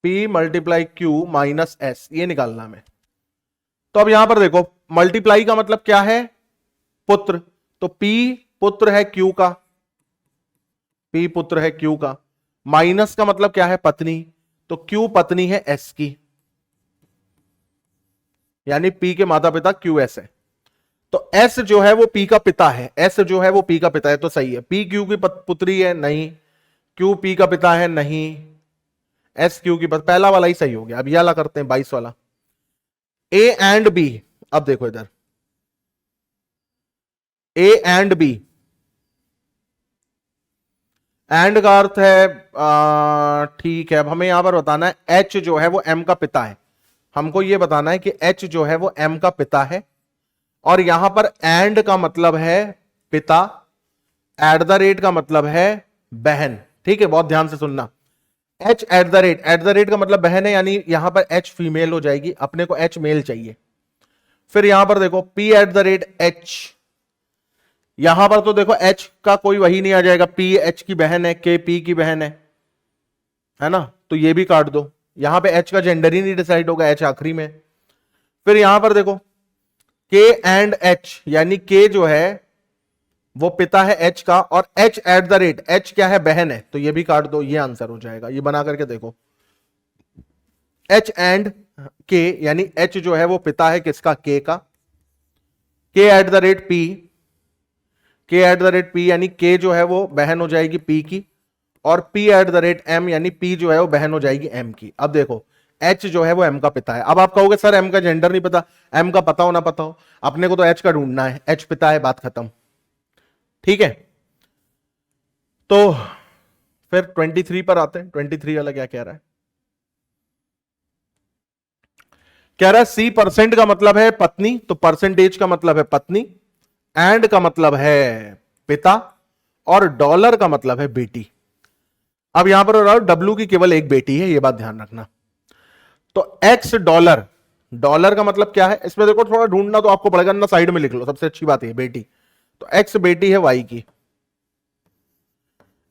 P multiply Q minus S, ये निकालना हमें। तो अब यहां पर देखो, मल्टीप्लाई का मतलब क्या है, पुत्र, तो P पुत्र है Q का, P पुत्र है Q का, माइनस का मतलब क्या है, पत्नी, तो Q पत्नी है S की, यानी P के माता पिता QS है। तो S जो है वो P का पिता है, S जो है वो P का पिता है, तो सही है। P Q की पुत्री है, नहीं। Q P का पिता है, नहीं। S Q की पहला वाला ही सही हो गया। अब ये वाला करते हैं, 22 वाला, A एंड B। अब देखो इधर, A एंड B, एंड का अर्थ है ठीक है। अब हमें यहां पर बताना है H जो है वो M का पिता है, हमको यह बताना है कि H जो है वो M का पिता है, और यहां पर एंड का मतलब है पिता, एट द रेट का मतलब है बहन। ठीक है, बहुत ध्यान से सुनना। H एट द रेट का मतलब बहन है, यानी यहां पर H फीमेल हो जाएगी, अपने को H मेल चाहिए। फिर यहां पर देखो P eight the rate H, यहां पर तो देखो H का कोई वही नहीं आ जाएगा, P H की बहन है, K P की बहन है ना, तो ये भी काट दो। यहां पे H का जेंडर ही नहीं डिसाइड होगा, H आखिरी में। फिर यहां पर देखो K एंड H, यानी K जो है वो पिता है H का, और H eight the rate, H क्या है, बहन है, तो ये भी काट दो, ये आंसर हो जाएगा। ये बना करके देखो, H एंड K, यानी H जो है वो पिता है किसका, K का, K eight the rate P, K eight the rate P यानी K जो है वो बहन हो जाएगी P की, और P eight the rate M यानी P जो है वो बहन हो जाएगी M की। अब देखो H जो है वो M का पिता है। अब आप कहोगे सर M का जेंडर नहीं पता, M का पता हो ना पता हो, अपने को तो H का ढूंढना है, H पिता है, बात खत्म। ठीक है, तो फिर 23 पर आते हैं। 23 वाला क्या कह रहा है, कह रहा है C परसेंट का मतलब है पत्नी, तो परसेंटेज का मतलब है पत्नी, एंड का मतलब है पिता, और डॉलर का मतलब है बेटी। अब यहां पर W की केवल एक बेटी है, यह बात ध्यान रखना। तो X डॉलर, डॉलर का मतलब क्या है, इसमें देखो थोड़ा ढूंढना तो आपको पड़ेगा ना, साइड में लिख लो, सबसे अच्छी बात है बेटी। तो X बेटी है Y की,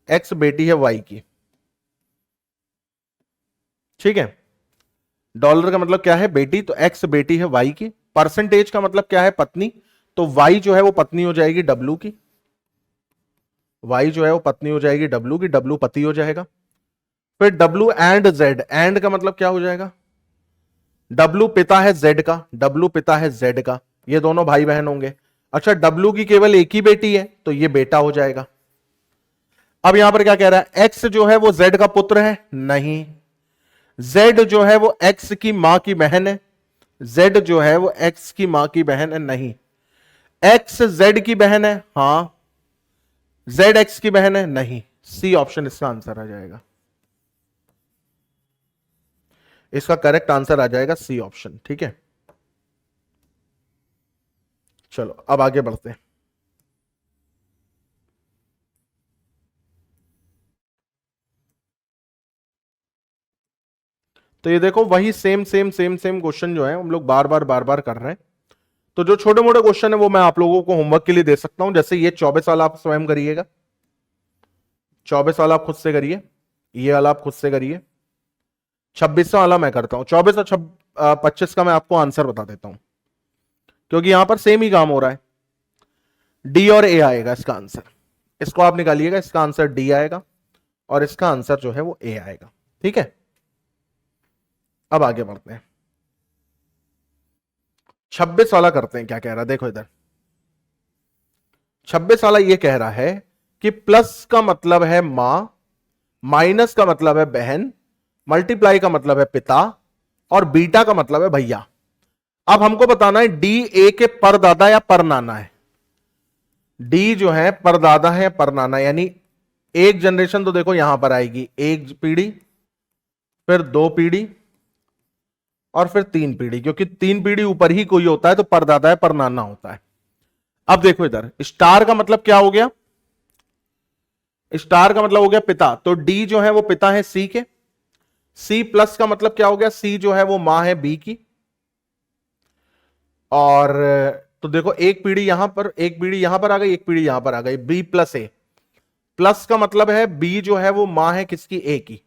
X बेटी है Y की, ठीक है। डॉलर का मतलब क्या है, बेटी, तो X बेटी है Y की। परसेंटेज का मतलब क्या है, पत्नी, तो Y जो है वो पत्नी हो जाएगी W की, Y जो है वो पत्नी हो जाएगी W की, W पति हो जाएगा। फिर W एंड Z, एंड का मतलब क्या हो जाएगा, W पिता है Z का, W पिता है Z का, ये दोनों भाई बहन होंगे। अच्छा, W की केवल एक ही बेटी है, तो ये बेटा हो जाएगा। अब यहां पर क्या कह रहा है, X जो है वो Z का पुत्र है, नहीं। Z जो है वो X की मां की बहन है, Z जो है वो X की मां की बहन है, नहीं। X Z की बहन है, हां। Z X की बहन है, नहीं। C ऑप्शन इसका आंसर आ जाएगा, इसका करेक्ट आंसर आ जाएगा C ऑप्शन। ठीक है, चलो अब आगे बढ़ते हैं। तो ये देखो वही same same same same question जो है हम लोग बार बार कर रहे हैं। तो जो छोटे मोटे क्वेश्चन है वो मैं आप लोगों को होमवर्क के लिए दे सकता हूं, जैसे ये 24 वाला आप स्वयं करिएगा, 24 वाला आप खुद से करिए, ये वाला आप खुद से करिए, 26 वाला मैं करता हूं। 24 और 25 का मैं आपको आंसर बता देता हूं, क्योंकि यहां पर सेम ही काम हो रहा है। डी और ए आएगा इसका आंसर, इसको आप निकालिएगा, इसका आंसर डी आएगा और इसका आंसर जो है वो ए आएगा। ठीक है, अब आगे बढ़ते हैं। 26 वाला करते हैं, क्या कह रहा है देखो इधर। 26 वाला ये कह रहा है कि प्लस का मतलब है मां, माइनस का मतलब है बहन, मल्टीप्लाई का मतलब है पिता, और बीटा का मतलब है भैया। अब हमको बताना है डी ए के परदादा या परनाना है। डी जो है परदादा है या परनाना, यानी एक जनरेशन तो देखो यहां पर आएगी, एक पीढ़ी, फिर 2 पीढ़ी, और फिर 3 पीढ़ी, क्योंकि 3 पीढ़ी ऊपर ही कोई होता है तो परदादा है परनाना होता है। अब देखो इधर, स्टार का मतलब क्या हो गया, स्टार का मतलब हो गया पिता, तो डी जो है वो पिता है सी के। सी प्लस का मतलब क्या हो गया, सी जो है वो मां है बी की। और तो देखो एक पीढ़ी यहां पर, एक पीढ़ी यहां पर आ गई, एक पीढ़ी यहां पर आ गई, बी प्लस ए। प्लस का मतलब है बी जो है वो मां है किसकी, ए की।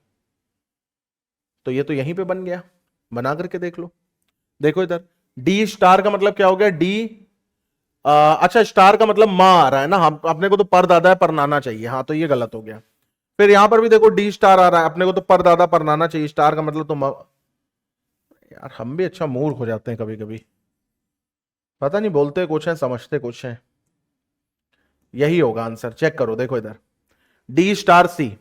तो ये तो यहीं पे बन गया, बना करके देख लो। देखो इधर डी स्टार का मतलब क्या हो गया, डी अच्छा स्टार का मतलब मां आ रहा है ना, हम अपने को तो परदादा है परनाना चाहिए, हाँ तो ये गलत हो गया। फिर यहां पर भी देखो डी स्टार आ रहा है, अपने को तो परदादा परनाना चाहिए, स्टार का मतलब तो यार हम भी अच्छा मूर्ख हो जाते हैं कभी कभी, पता नहीं बोलते कुछ है समझते कुछ है। यही होगा आंसर, चेक करो देखो इधर, D star c.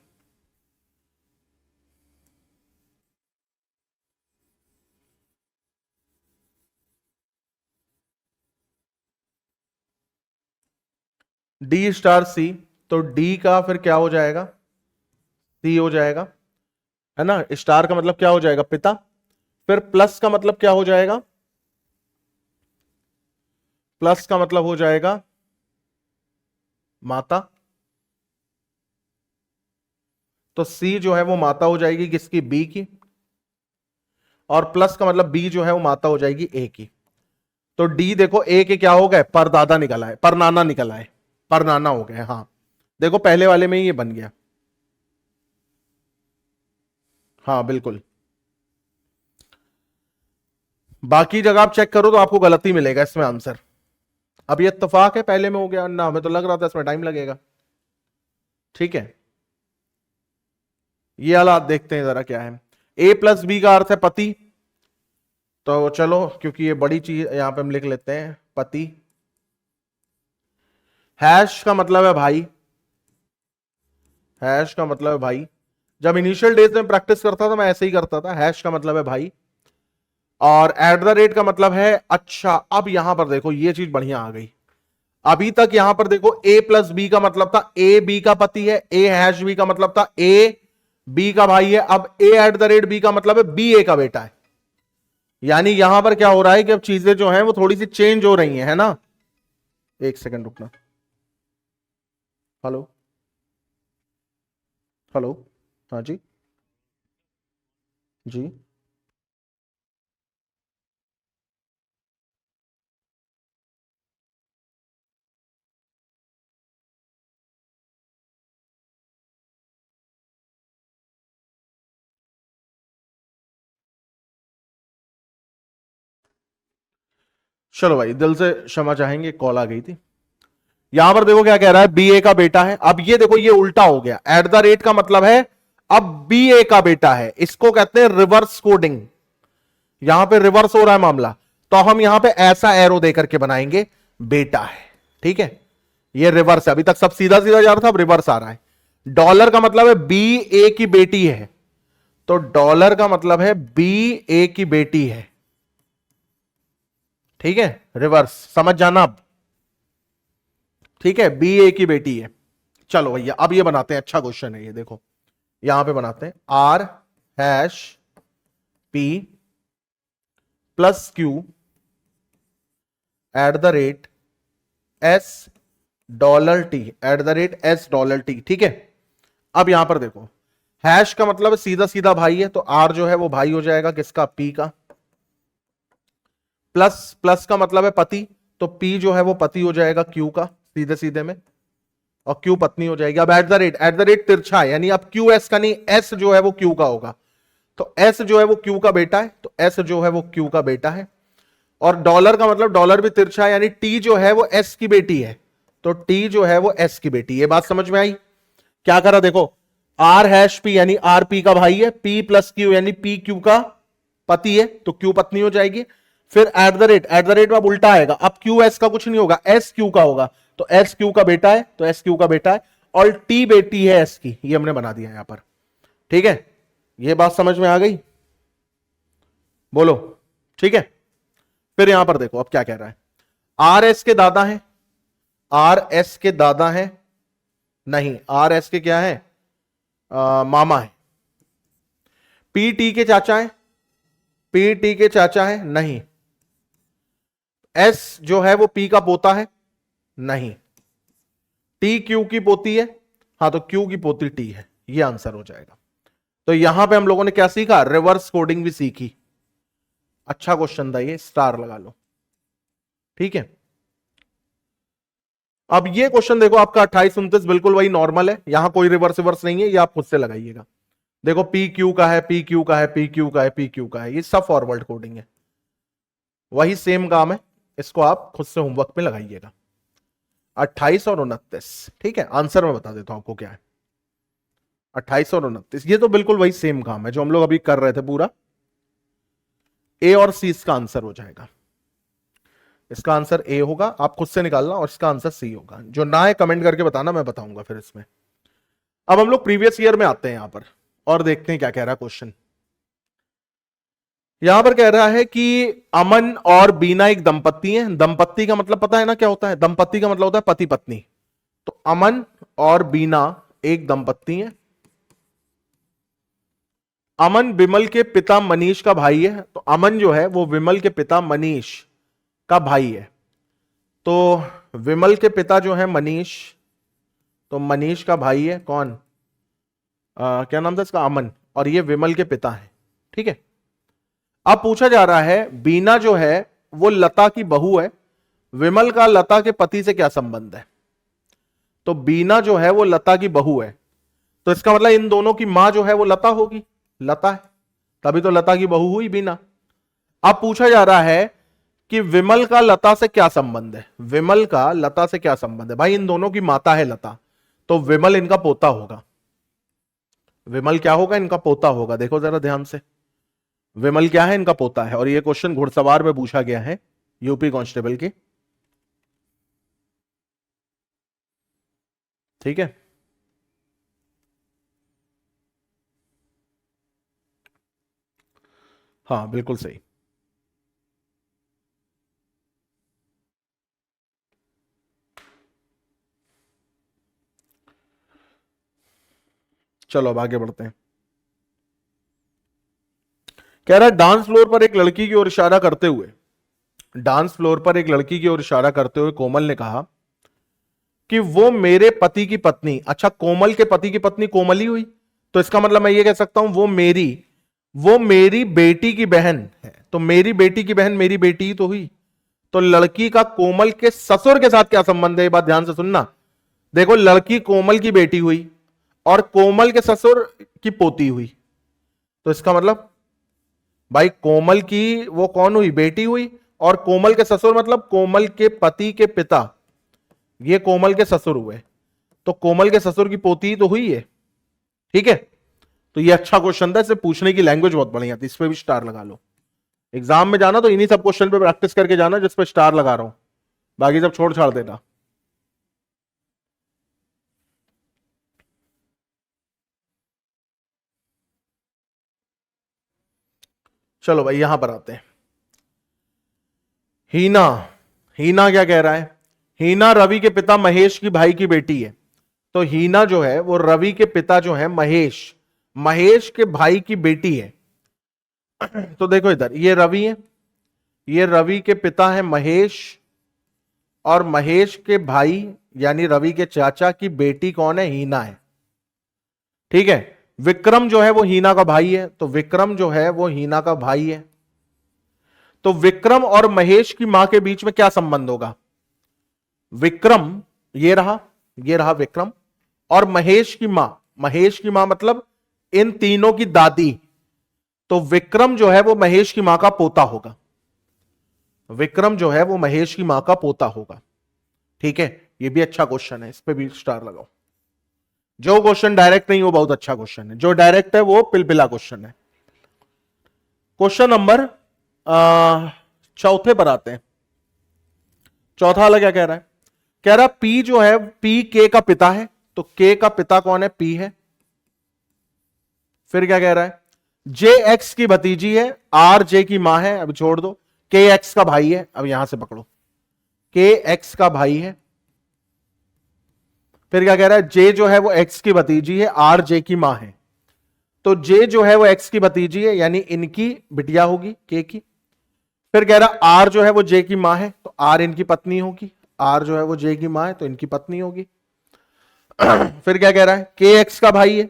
D star c, तो डी का फिर क्या हो जाएगा, सी हो जाएगा, है ना। स्टार का मतलब क्या हो जाएगा, पिता। फिर प्लस का मतलब क्या हो जाएगा, प्लस का मतलब हो जाएगा माता। तो सी जो है वो माता हो जाएगी किसकी, बी की। और प्लस का मतलब बी जो है वो माता हो जाएगी ए की। तो डी देखो ए के क्या हो गए, परदादा निकला है, परनाना निकला है, परनाना हो गया, हाँ। देखो पहले वाले में ही ये बन गया, हाँ बिल्कुल। बाकी जगह आप चेक करो तो आपको गलती मिलेगा इसमें आंसर। अब ये इत्तेफाक है पहले में हो गया ना, हमें तो लग रहा था इसमें टाइम लगेगा। ठीक है, ये हालात देखते हैं जरा क्या है। ए प्लस बी का अर्थ है पति, तो चलो क्योंकि ये बड़ी चीज यहां पे हम लिख लेते हैं पति। हैश का मतलब है भाई, हैश का मतलब है भाई। जब इनिशियल डेज में प्रैक्टिस करता था मैं ऐसे ही करता था, हैश का मतलब है भाई। और एट द रेट का मतलब है अच्छा। अब यहां पर देखो ये चीज बढ़िया आ गई। अभी तक यहां पर देखो ए प्लस बी का मतलब था ए बी का पति है, ए हैश बी का मतलब था ए बी का भाई है। अब ए एट द रेट बी का मतलब है बी ए का बेटा है। यानी यहां पर क्या हो रहा है कि अब चीजें जो हैं वो थोड़ी सी चेंज हो रही हैं, है ना। एक सेकंड रुकना, हेलो, हेलो, हाँ जी, जी। चलो भाई दिल से क्षमा चाहेंगे, कॉल आ गई थी। यहां पर देखो क्या कह रहा है, बी ए का बेटा है। अब ये देखो ये उल्टा हो गया, एट द रेट का मतलब है अब बी ए का बेटा है, इसको कहते हैं रिवर्स कोडिंग। यहां पे रिवर्स हो रहा है मामला, तो हम यहां पे ऐसा एरो देकर के बनाएंगे, बेटा है। ठीक है, ये रिवर्स है, अभी तक सब सीधा सीधा जा रहा था, अब रिवर्स आ रहा है। डॉलर का मतलब है बी ए की बेटी है, तो डॉलर का मतलब है बी ए की बेटी है। ठीक है, रिवर्स समझ जाना अब। ठीक है, बी ए की बेटी है। चलो भैया अब ये बनाते हैं, अच्छा क्वेश्चन है ये, देखो यहां पे बनाते हैं R hash P plus Q at the rate S dollar T, at the rate S dollar T. ठीक है, अब यहां पर देखो हैश का मतलब सीधा सीधा भाई है, तो आर जो है वो भाई हो जाएगा किसका, पी का। प्लस प्लस का मतलब है पति, तो पी जो है वो पति हो जाएगा क्यू का, सीधे सीधे में। और क्यू पत्नी हो जाएगी। अब एट द रेट तिरछा है, यानी अब क्यू एस का नहीं, एस जो है वो क्यू का होगा। तो एस जो है वो क्यू का बेटा है, तो एस जो है वो क्यू का बेटा है। और डॉलर का मतलब डॉलर भी तिरछा है, यानी टी जो है वो एस की बेटी है, तो टी जो है वो एस की बेटी। ये बात समझ में आई। क्या करा देखो, आर हैश पी यानी आर पी का भाई है, पी प्लस क्यू यानी पी क्यू का पति है, तो क्यू पत्नी हो जाएगी। फिर एट द रेट में अब उल्टा आएगा, अब क्यू एस का कुछ नहीं होगा, एस क्यू का होगा, तो एस क्यू का बेटा है, तो एस क्यू का बेटा है। और टी बेटी है एस की, ये हमने बना दिया यहां पर। ठीक है, ये बात समझ में आ गई, बोलो। ठीक है, फिर यहां पर देखो अब क्या कह रहा है, आर एस के दादा हैं, आर एस के दादा हैं, नहीं आर एस के क्या है, मामा है। पी टी के चाचा है, पी टी के चाचा है, नहीं। एस जो है वो पी का पोता है, नहीं। टी क्यू की पोती है, हाँ, तो Q की पोती T है, ये आंसर हो जाएगा। तो यहां पे हम लोगों ने क्या सीखा, रिवर्स कोडिंग भी सीखी। अच्छा क्वेश्चन था ये, स्टार लगा लो। ठीक है, अब ये क्वेश्चन देखो आपका 28-29 बिल्कुल वही नॉर्मल है, यहां कोई रिवर्स रिवर्स नहीं है, ये आप खुद से लगाइएगा। देखो पी क्यू का है, पी क्यू का है, पी क्यू का है, पी क्यू का है, ये सब फॉरवर्ड कोडिंग है, वही सेम काम है, इसको आप खुद से होमवर्क में लगाइएगा। 28 और 29, ठीक है, आंसर मैं बता देता हूं आपको क्या है। 28 और 29 ये तो बिल्कुल वही सेम काम है जो हम लोग अभी कर रहे थे पूरा। ए और सी इसका आंसर हो जाएगा। इसका आंसर ए होगा, आप खुद से निकालना, और इसका आंसर सी होगा। जो ना है कमेंट करके बताना, मैं बताऊंगा फिर इसमें। अब हम लोग प्रीवियस ईयर में आते हैं यहां पर और देखते हैं क्या कह रहा है क्वेश्चन। यहां पर कह रहा है कि अमन और बीना एक दंपत्ति हैं। दंपत्ति का मतलब पता है ना क्या होता है, दंपत्ति का मतलब होता है पति पत्नी। तो अमन और बीना एक दंपत्ति हैं। अमन विमल के पिता मनीष का भाई है, तो अमन जो है वो विमल के पिता मनीष का भाई है। तो विमल के पिता जो है मनीष, तो मनीष का भाई है कौन, क्या नाम था इसका, अमन, और ये विमल के पिता है। ठीक है, अब पूछा जा रहा है बीना जो है वो लता की बहू है, विमल का लता के पति से क्या संबंध है। तो बीना जो है वो लता की बहू है, तो इसका मतलब इन दोनों की मां जो है वो लता होगी, लता है, तभी तो लता की बहू हुई बीना। अब पूछा जा रहा है कि विमल का लता से क्या संबंध है। विमल का लता से क्या संबंध है, भाई इन दोनों की माता है लता, तो विमल इनका पोता होगा। विमल क्या होगा, इनका पोता होगा। देखो जरा ध्यान से, विमल क्या है, इनका पोता है। और ये क्वेश्चन घुड़सवार में पूछा गया है यूपी कांस्टेबल के। ठीक है, हाँ बिल्कुल सही। चलो अब आगे बढ़ते हैं। कह रहा है डांस फ्लोर पर एक लड़की की ओर इशारा करते हुए, डांस फ्लोर पर एक लड़की की ओर इशारा करते हुए कोमल ने कहा कि वो मेरे पति की पत्नी। अच्छा, कोमल के पति की पत्नी कोमल ही हुई, तो इसका मतलब मैं ये कह सकता हूं वो मेरी बेटी की बहन है। तो मेरी बेटी की बहन मेरी बेटी ही तो हुई। तो लड़की का कोमल के ससुर के साथ क्या संबंध है, ये बात ध्यान से सुनना। देखो लड़की कोमल की बेटी हुई और कोमल के ससुर की पोती हुई, तो इसका मतलब भाई कोमल की वो कौन हुई, बेटी हुई, और कोमल के ससुर मतलब कोमल के पति के पिता, ये कोमल के ससुर हुए, तो कोमल के ससुर की पोती तो हुई है। ठीक है, तो ये अच्छा क्वेश्चन था, इसे पूछने की लैंग्वेज बहुत बढ़िया थी, इस पे भी स्टार लगा लो। एग्जाम में जाना तो इन्हीं सब क्वेश्चन पे प्रैक्टिस करके जाना जिस पे स्टार लगा रहा हूं, बाकी सब छोड़ छाड़ देना। चलो भाई यहां पर आते हैं। हीना, हीना क्या कह रहा है, हीना रवि के पिता महेश की भाई की बेटी है। तो हीना जो है वो रवि के पिता जो है महेश, महेश के भाई की बेटी है। तो देखो इधर ये रवि है, ये रवि के पिता है महेश, और महेश के भाई यानी रवि के चाचा की बेटी कौन है, हीना है। ठीक है, विक्रम जो है वो हीना का भाई है, तो विक्रम जो है वो हीना का भाई है। तो विक्रम और महेश की मां के बीच में क्या संबंध होगा, विक्रम ये रहा विक्रम, और महेश की मां मतलब इन तीनों की दादी। तो विक्रम जो है वो महेश की मां का पोता होगा, विक्रम जो है वो महेश की मां का पोता होगा। ठीक है, ये भी अच्छा क्वेश्चन है, इस पे भी स्टार लगाओ। जो क्वेश्चन डायरेक्ट नहीं वो बहुत अच्छा क्वेश्चन है, जो डायरेक्ट है वो पिलपिला क्वेश्चन है। क्वेश्चन नंबर चौथे पर आते हैं। चौथा वाला क्या कह रहा है, कह रहा पी जो है पी के का पिता है, तो के का पिता कौन है, पी है। फिर क्या कह रहा है, जे एक्स की भतीजी है, आर जे की मां है, अब छोड़ दो, के एक्स का भाई है, अब यहां से पकड़ो, के एक्स का भाई है। फिर क्या कह रहा है, जे जो है वो एक्स की भतीजी है, आर जे की मां है। तो जे जो है वो एक्स की भतीजी है, यानी इनकी बिटिया होगी के की। फिर कह रहा आर जो है वो जे की मां है, तो आर इनकी पत्नी होगी, आर जो है वो जे की मां है तो इनकी पत्नी होगी। फिर क्या कह रहा है, के एक्स का भाई है,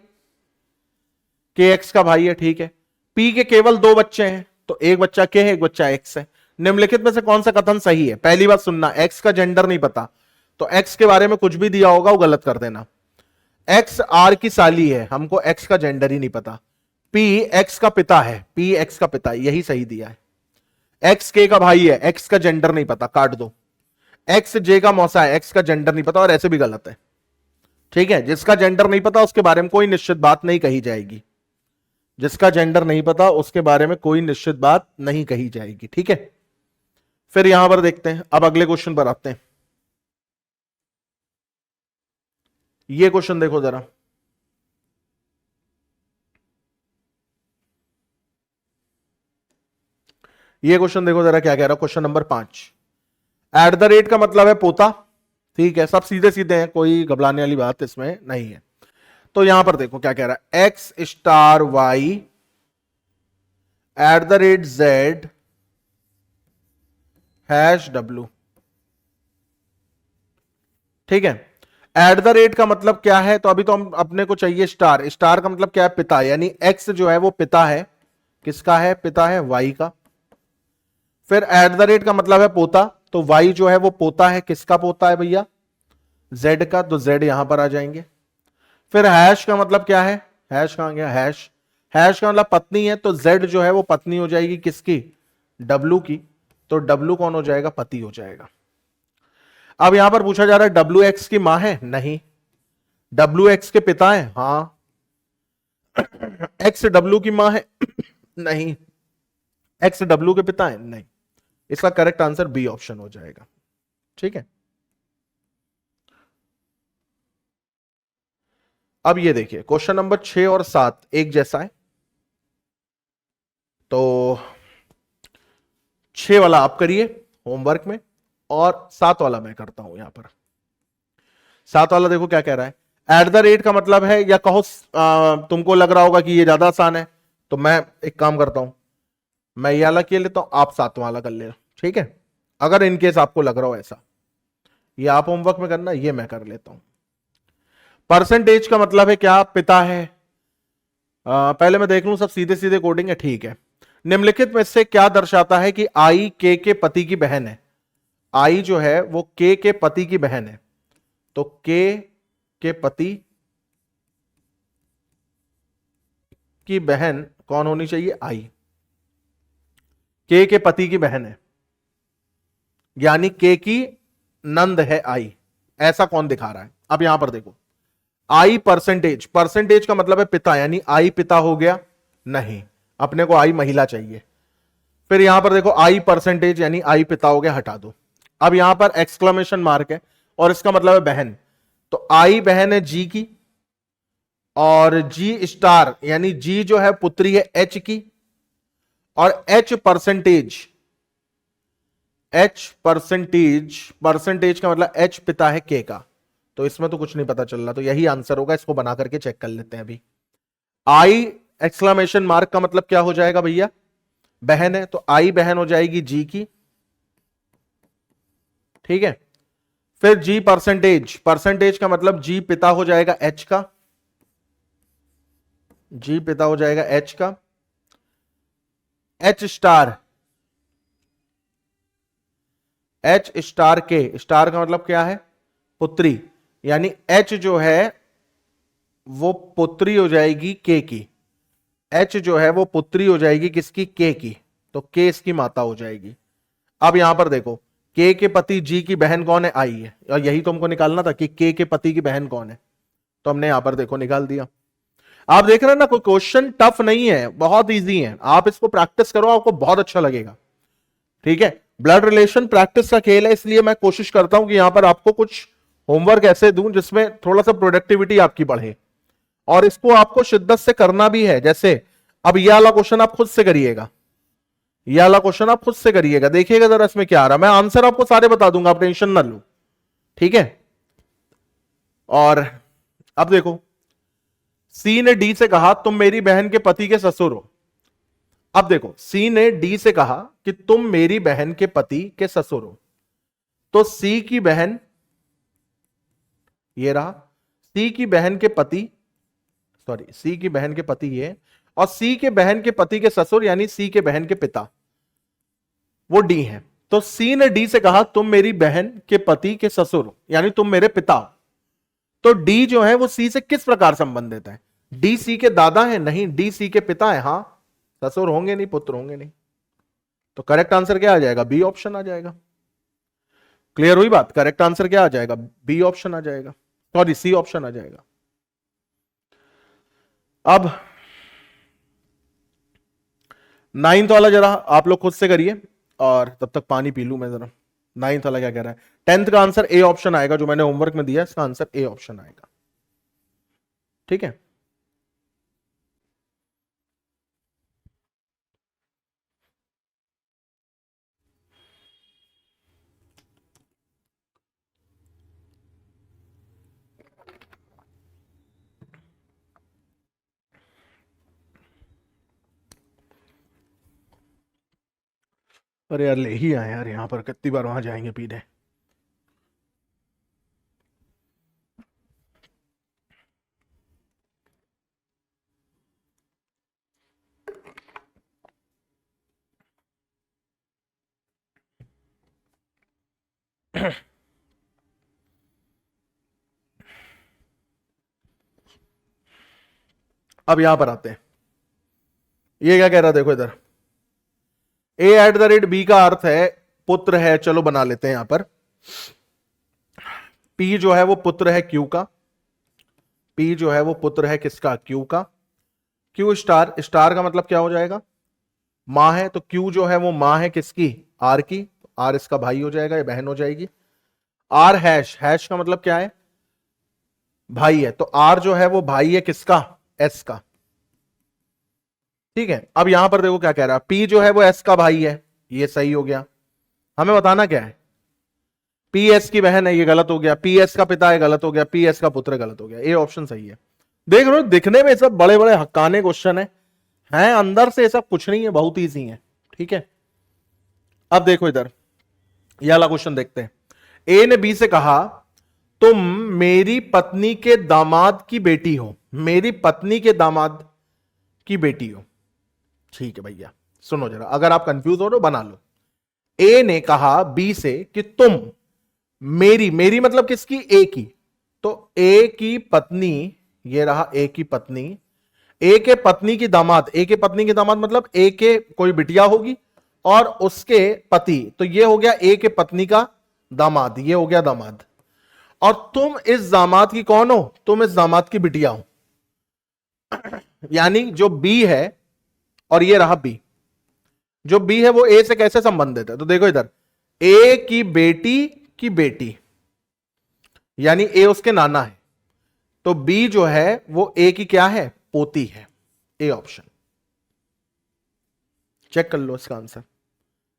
के एक्स का भाई है, ठीक है। पी के केवल दो बच्चे हैं, तो एक बच्चा के है, एक बच्चा एक्स है। निम्नलिखित में से कौन सा कथन सही है? पहली बात सुनना, एक्स का जेंडर नहीं पता, तो एक्स के बारे में कुछ भी दिया होगा वो गलत कर देना। एक्स आर की साली है, हमको एक्स का जेंडर ही नहीं पता। पी एक्स का पिता है, पी एक्स का पिता, यही सही दिया है। एक्स के का भाई है, एक्स का जेंडर नहीं पता, काट दो। एक्स जे का मौसा है, एक्स का जेंडर नहीं पता, और ऐसे भी गलत है। ठीक है, जिसका जेंडर नहीं पता उसके बारे में कोई निश्चित बात नहीं कही जाएगी, जिसका जेंडर नहीं पता उसके बारे में कोई निश्चित बात नहीं कही जाएगी, ठीक है। फिर यहां पर देखते हैं, अब अगले क्वेश्चन पर आते हैं। ये क्वेश्चन देखो जरा, ये क्वेश्चन देखो जरा क्या कह रहा है, question number 5। Eight the rate का मतलब है पोता, ठीक है, सब सीधे सीधे हैं, कोई घबराने वाली बात इसमें नहीं है। तो यहां पर देखो क्या कह रहा है, X star Y at the rate Z hash W, ठीक है। एट द रेट का मतलब क्या है, तो अभी तो हम अपने को चाहिए स्टार, स्टार का मतलब क्या है, पिता, यानी एक्स जो है वो पिता है, किसका है, पिता है वाई का। फिर एट द रेट का मतलब है पोता, तो वाई जो है वो पोता है, किसका पोता है भैया, जेड का, तो जेड यहां पर आ जाएंगे। फिर हैश का मतलब क्या है, हैश कहां गया, हैश, हैश का मतलब पत्नी है, तो जेड जो है वो पत्नी हो जाएगी किसकी, डब्लू की, तो डब्लू कौन हो जाएगा, पति हो जाएगा। अब यहां पर पूछा जा रहा है डब्ल्यू एक्स की मां है, नहीं। डब्ल्यू एक्स के पिता है, हां। एक्स डब्ल्यू की मां है, नहीं। एक्स डब्ल्यू के पिता है, नहीं। इसका करेक्ट आंसर बी ऑप्शन हो जाएगा, ठीक है। अब ये देखिए क्वेश्चन नंबर 6 और 7 एक जैसा है, तो 6 वाला आप करिए होमवर्क में, और 7 वाला मैं करता हूं यहां पर। 7 वाला देखो क्या कह रहा है, एट द रेट का मतलब है, या कहो तुमको लग रहा होगा कि ये ज्यादा आसान है, तो मैं एक काम करता हूं, मैं ये वाला किए लेता हूं, आप 7 वाला कर ले, ठीक है। अगर इनकेस आपको लग रहा हो ऐसा, ये आप होमवर्क में करना, ये मैं कर लेता हूं। परसेंटेज का मतलब है क्या, पिता है। पहले मैं देख लूं सब सीधे सीधे कोडिंग है, ठीक है। निम्नलिखित में से क्या दर्शाता है कि आई के पति की बहन है, आई जो है वो के पति की बहन है, तो के पति की बहन कौन होनी चाहिए, आई। के पति की बहन है, यानी के की नंद है आई, ऐसा कौन दिखा रहा है। अब यहां पर देखो, आई परसेंटेज, परसेंटेज का मतलब है पिता, यानी आई पिता हो गया, नहीं, अपने को आई महिला चाहिए। फिर यहां पर देखो आई परसेंटेज, यानी आई पिता हो गया, हटा दो। अब यहां पर एक्सक्लेमेशन मार्क है, और इसका मतलब है बहन, तो आई बहन है जी की, और जी स्टार यानी जी जो है पुत्री है एच की, और H percentage, H percentage, percentage का मतलब एच पिता है के का, तो इसमें तो कुछ नहीं पता चल रहा, तो यही आंसर होगा, इसको बना करके चेक कर लेते हैं अभी। आई एक्सक्लेमेशन मार्क का मतलब क्या हो जाएगा भैया, बहन है, तो आई बहन हो जाएगी जी की, ठीक है। फिर जी परसेंटेज, परसेंटेज का मतलब जी पिता हो जाएगा एच का, जी पिता हो जाएगा एच का। एच स्टार, एच स्टार के, स्टार का मतलब क्या है, पुत्री, यानी एच जो है वो पुत्री हो जाएगी के की, एच जो है वो पुत्री हो जाएगी किसकी, के की, तो के इसकी माता हो जाएगी। अब यहां पर देखो, के पति जी की बहन कौन है, आई है, और यही तो हमको निकालना था कि के पति की बहन कौन है, तो हमने यहां पर देखो निकाल दिया। आप देख रहे हैं ना, कोई क्वेश्चन टफ नहीं है, बहुत इजी है, आप इसको प्रैक्टिस करो, आपको बहुत अच्छा लगेगा, ठीक है। ब्लड रिलेशन प्रैक्टिस का खेल है, इसलिए मैं कोशिश करता हूं कि यहां पर आपको कुछ होमवर्क ऐसे दूं जिसमें थोड़ा सा प्रोडक्टिविटी आपकी बढ़े, और इसको आपको शिद्दत से करना भी है। जैसे अब यह वाला क्वेश्चन आप खुद से करिएगा, यह वाला क्वेश्चन आप खुद से करिएगा, देखिएगा जरा इसमें क्या आ रहा है, मैं आंसर आपको सारे बता दूंगा, आप टेंशन ना लो, ठीक है। और अब देखो, सी ने डी से कहा तुम मेरी बहन के पति के ससुर हो। अब देखो, सी ने डी से कहा कि तुम मेरी बहन के पति के ससुर हो, तो सी की बहन ये रहा, सी की बहन के पति, सॉरी सी की बहन के पति ये, और सी के बहन के पति के ससुर यानी सी के बहन के पिता वो डी हैं। तो सी ने डी से कहा तुम मेरी बहन के पति के ससुर यानी तुम मेरे पिता। तो डी जो है वो सी से किस प्रकार संबंधित है? डी सी के दादा है? नहीं। डी सी के पिता है? हां। ससुर होंगे नहीं, पुत्र होंगे नहीं। तो करेक्ट आंसर क्या आ जाएगा? बी ऑप्शन आ जाएगा। क्लियर हुई बात? करेक्ट आंसर क्या आ जाएगा? बी ऑप्शन आ जाएगा, सॉरी सी ऑप्शन आ जाएगा। अब 9th वाला जरा आप लोग खुद से करिए और तब तक पानी पी लूं मैं जरा। 9th वाला क्या कह रहा है? 10th का आंसर ए ऑप्शन आएगा, जो मैंने होमवर्क में दिया इसका आंसर ए ऑप्शन आएगा। ठीक है। अरे यार ले ही आए यार, यहां पर कितनी बार वहां जाएंगे पीने। अब यहां पर आते हैं, ये क्या कह रहा है देखो इधर, a@b का अर्थ है पुत्र है। चलो बना लेते हैं यहां पर। p जो है वो पुत्र है q का, p जो है वो पुत्र है किसका? q का। q स्टार, स्टार का मतलब क्या हो जाएगा? मां है। तो q जो है वो मां है किसकी? r की। r इसका भाई हो जाएगा या बहन हो जाएगी। r हैश, हैश का मतलब क्या है? भाई है। तो r जो है वो भाई है किसका? s का। ठीक है। अब यहां पर देखो क्या कह रहा है, p जो है वो s का भाई है, ये सही हो गया। हमें बताना क्या है? p s की बहन है, ये गलत हो गया। p s का पिता है, गलत हो गया। p s का पुत्र गलत हो गया। ये ऑप्शन सही है। देख रहे हो, दिखने में सब बड़े बड़े हक्काने क्वेश्चन है अंदर से सब कुछ नहीं है, बहुत ईजी है। ठीक है। अब देखो इधर ये वाला क्वेश्चन देखते हैं। ए ने बी से कहा तुम मेरी पत्नी के दामाद की बेटी हो, मेरी पत्नी के दामाद की बेटी हो। ठीक है भैया, सुनो जरा, अगर आप कंफ्यूज हो तो बना लो। ए ने कहा बी से कि तुम मेरी, मेरी मतलब किसकी? ए की। तो ए की पत्नी, ये रहा ए की पत्नी, ए के पत्नी की दामाद, ए के पत्नी की दामाद मतलब ए के कोई बिटिया होगी और उसके पति, तो ये हो गया ए के पत्नी का दामाद, ये हो गया दामाद। और तुम इस दामाद की कौन हो? तुम इस दामाद की बिटिया हो। यानी जो बी है और ये रहा बी, जो बी है वो ए से कैसे संबंधित है? तो देखो इधर, ए की बेटी यानी ए उसके नाना है, तो बी जो है वो ए की क्या है? पोती है। A option. चेक कर लो इसका आंसर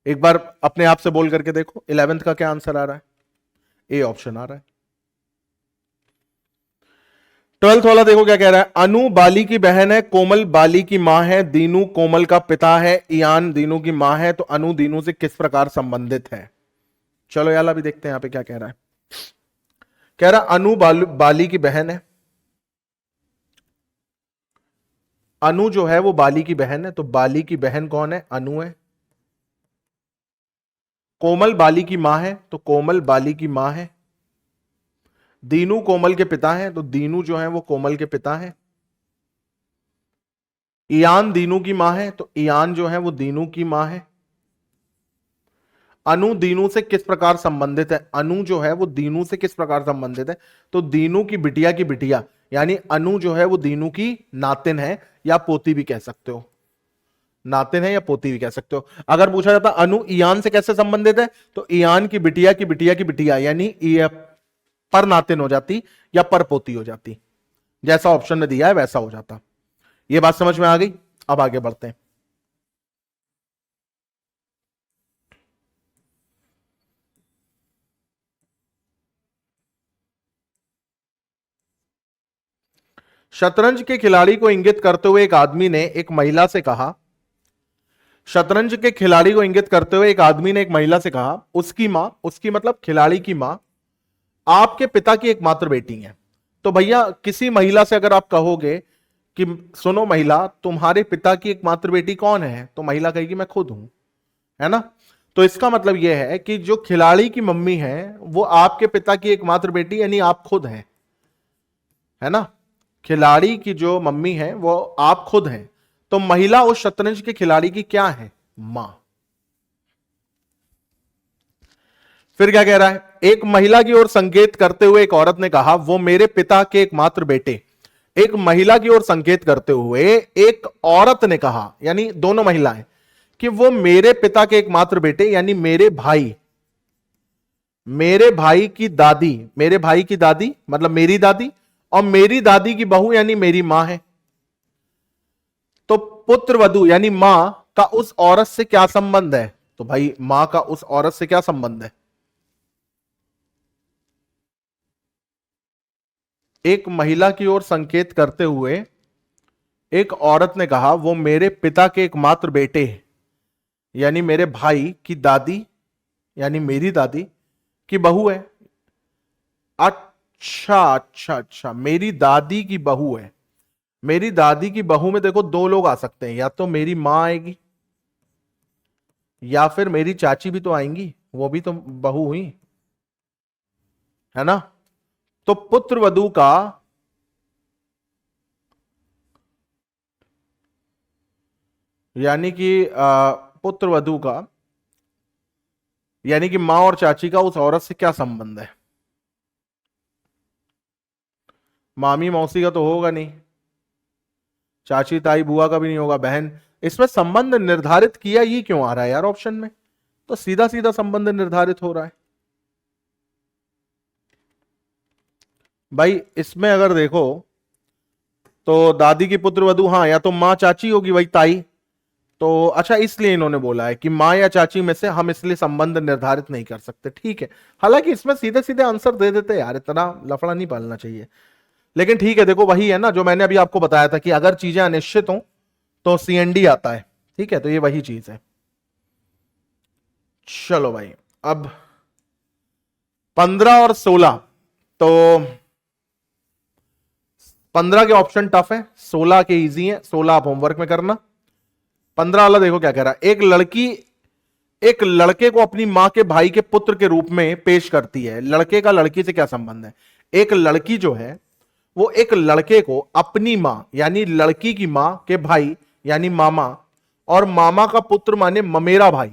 एक बार अपने आप से बोल करके देखो, 11th का क्या आंसर आ रहा है? ए ऑप्शन आ रहा है। 12th वाला देखो क्या कह रहा है, अनु बाली की बहन है, कोमल बाली की मां है, दीनू कोमल का पिता है, ईयान दीनू की मां है, तो अनु दीनू से किस प्रकार संबंधित है? चलो याला भी देखते हैं यहां पे क्या कह रहा है। कह रहा अनु बाली की बहन है, अनु जो है वो बाली की बहन है, तो बाली की बहन कौन है? अनु है। कोमल बाली की मां है, तो कोमल बाली की मां है। दीनू कोमल के पिता हैं, तो दीनू जो है वो कोमल के पिता हैं। ईयान दीनू की मां है, तो ईयान जो है वो दीनू की मां है। अनु दीनू से किस प्रकार संबंधित है? अनु जो है वो दीनू से किस प्रकार संबंधित है? तो दीनू की बिटिया की बिटिया, यानी अनु जो है वो दीनू की नातिन है या पोती भी कह सकते हो, नातिन है या पोती भी कह सकते हो। अगर पूछा जाता अनु ईयान से कैसे संबंधित है, तो ईयान की बिटिया की बिटिया की बिटिया यानी पर नातिन हो जाती या पर पोती हो जाती, जैसा ऑप्शन में दिया है वैसा हो जाता। ये बात समझ में आ गई? अब आगे बढ़ते हैं। शतरंज के खिलाड़ी को इंगित करते हुए एक आदमी ने एक महिला से कहा, शतरंज के खिलाड़ी को इंगित करते हुए एक आदमी ने एक महिला से कहा, उसकी मां, उसकी मतलब खिलाड़ी की मां आपके पिता की एकमात्र बेटी है, तो भैया किसी महिला से अगर आप कहोगे कि सुनो महिला, तुम्हारे पिता की एकमात्र बेटी कौन है, तो महिला कहेगी मैं खुद हूं, है ना। तो इसका मतलब यह है कि जो खिलाड़ी की मम्मी है वो आपके पिता की एकमात्र बेटी यानी आप खुद हैं, है ना। खिलाड़ी की जो मम्मी है वो आप खुद हैं। तो महिला उस शतरंज के खिलाड़ी की क्या है, मां। फिर क्या कह रहा है, एक महिला की ओर संकेत करते हुए एक औरत ने कहा वो मेरे पिता के एकमात्र बेटे। एक महिला की ओर संकेत करते हुए एक औरत ने कहा, यानी दोनों महिलाएं, कि वो मेरे पिता के एकमात्र बेटे यानी मेरे भाई, मेरे भाई की दादी, मेरे भाई की दादी मतलब मेरी दादी, और मेरी दादी की बहू यानी मेरी मां है। तो पुत्र वधू यानी मां का उस औरत से क्या संबंध है, तो भाई मां का उस औरत से क्या संबंध है। एक महिला की ओर संकेत करते हुए एक औरत ने कहा वो मेरे पिता के एकमात्र बेटे यानी मेरे भाई की दादी यानी मेरी दादी की बहू है। अच्छा अच्छा अच्छा, मेरी दादी की बहू है। मेरी दादी की बहू में देखो दो लोग आ सकते हैं, या तो मेरी मां आएगी या फिर मेरी चाची भी तो आएंगी, वो भी तो बहू हुई, है ना। तो पुत्र वधू का यानी कि पुत्र वधू का यानी कि मां और चाची का उस औरत से क्या संबंध है। मामी मौसी का तो होगा नहीं, चाची ताई बुआ का भी नहीं होगा, बहन। इसमें संबंध निर्धारित किया ये क्यों आ रहा है यार ऑप्शन में, तो सीधा सीधा संबंध निर्धारित हो रहा है भाई। इसमें अगर देखो तो दादी की पुत्र वधू, हाँ या तो मां चाची होगी वही ताई। तो अच्छा इसलिए इन्होंने बोला है कि मां या चाची में से हम इसलिए संबंध निर्धारित नहीं कर सकते, ठीक है। हालांकि इसमें सीधे सीधे आंसर दे देते यार, इतना लफड़ा नहीं पालना चाहिए। लेकिन ठीक है, देखो वही है ना जो मैंने अभी आपको बताया था कि अगर चीजें अनिश्चित हो तो सीएनडी आता है, ठीक है। तो ये वही चीज है। चलो भाई, अब 15 और 16, तो 15 के ऑप्शन टफ है, 16 के इजी है। 16 आप होमवर्क में करना। 15 वाला देखो क्या कह रहा है, एक लड़की एक लड़के को अपनी मां के भाई के पुत्र के रूप में पेश करती है। लड़के का लड़की से क्या संबंध है। एक लड़की जो है वो एक लड़के को अपनी मां यानी लड़की की मां के भाई यानी मामा, और मामा का पुत्र माने ममेरा भाई।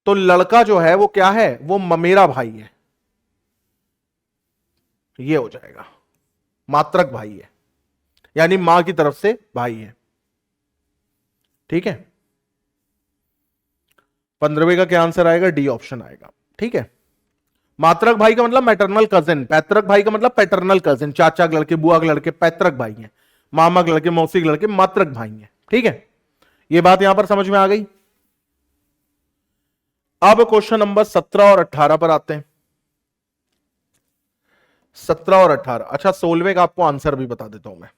तो लड़का जो है वो क्या है, वो ममेरा भाई है, ये हो जाएगा। मात्रक भाई है यानी मां की तरफ से भाई है, ठीक है। 15वें का क्या आंसर आएगा, डी ऑप्शन आएगा, ठीक है। मात्रक भाई का मतलब मैटरनल कजिन, पैतृक भाई का मतलब पैटर्नल कजिन, चाचा के लड़के बुआ के लड़के पैतृक भाई हैं, मामा के लड़के मौसी के लड़के मात्रक भाई हैं, ठीक है। ये बात यहां पर समझ में आ गई। अब क्वेश्चन नंबर 17 और 18 पर आते हैं। 17 और 18, अच्छा 16वें का आपको आंसर भी बता देता हूं मैं।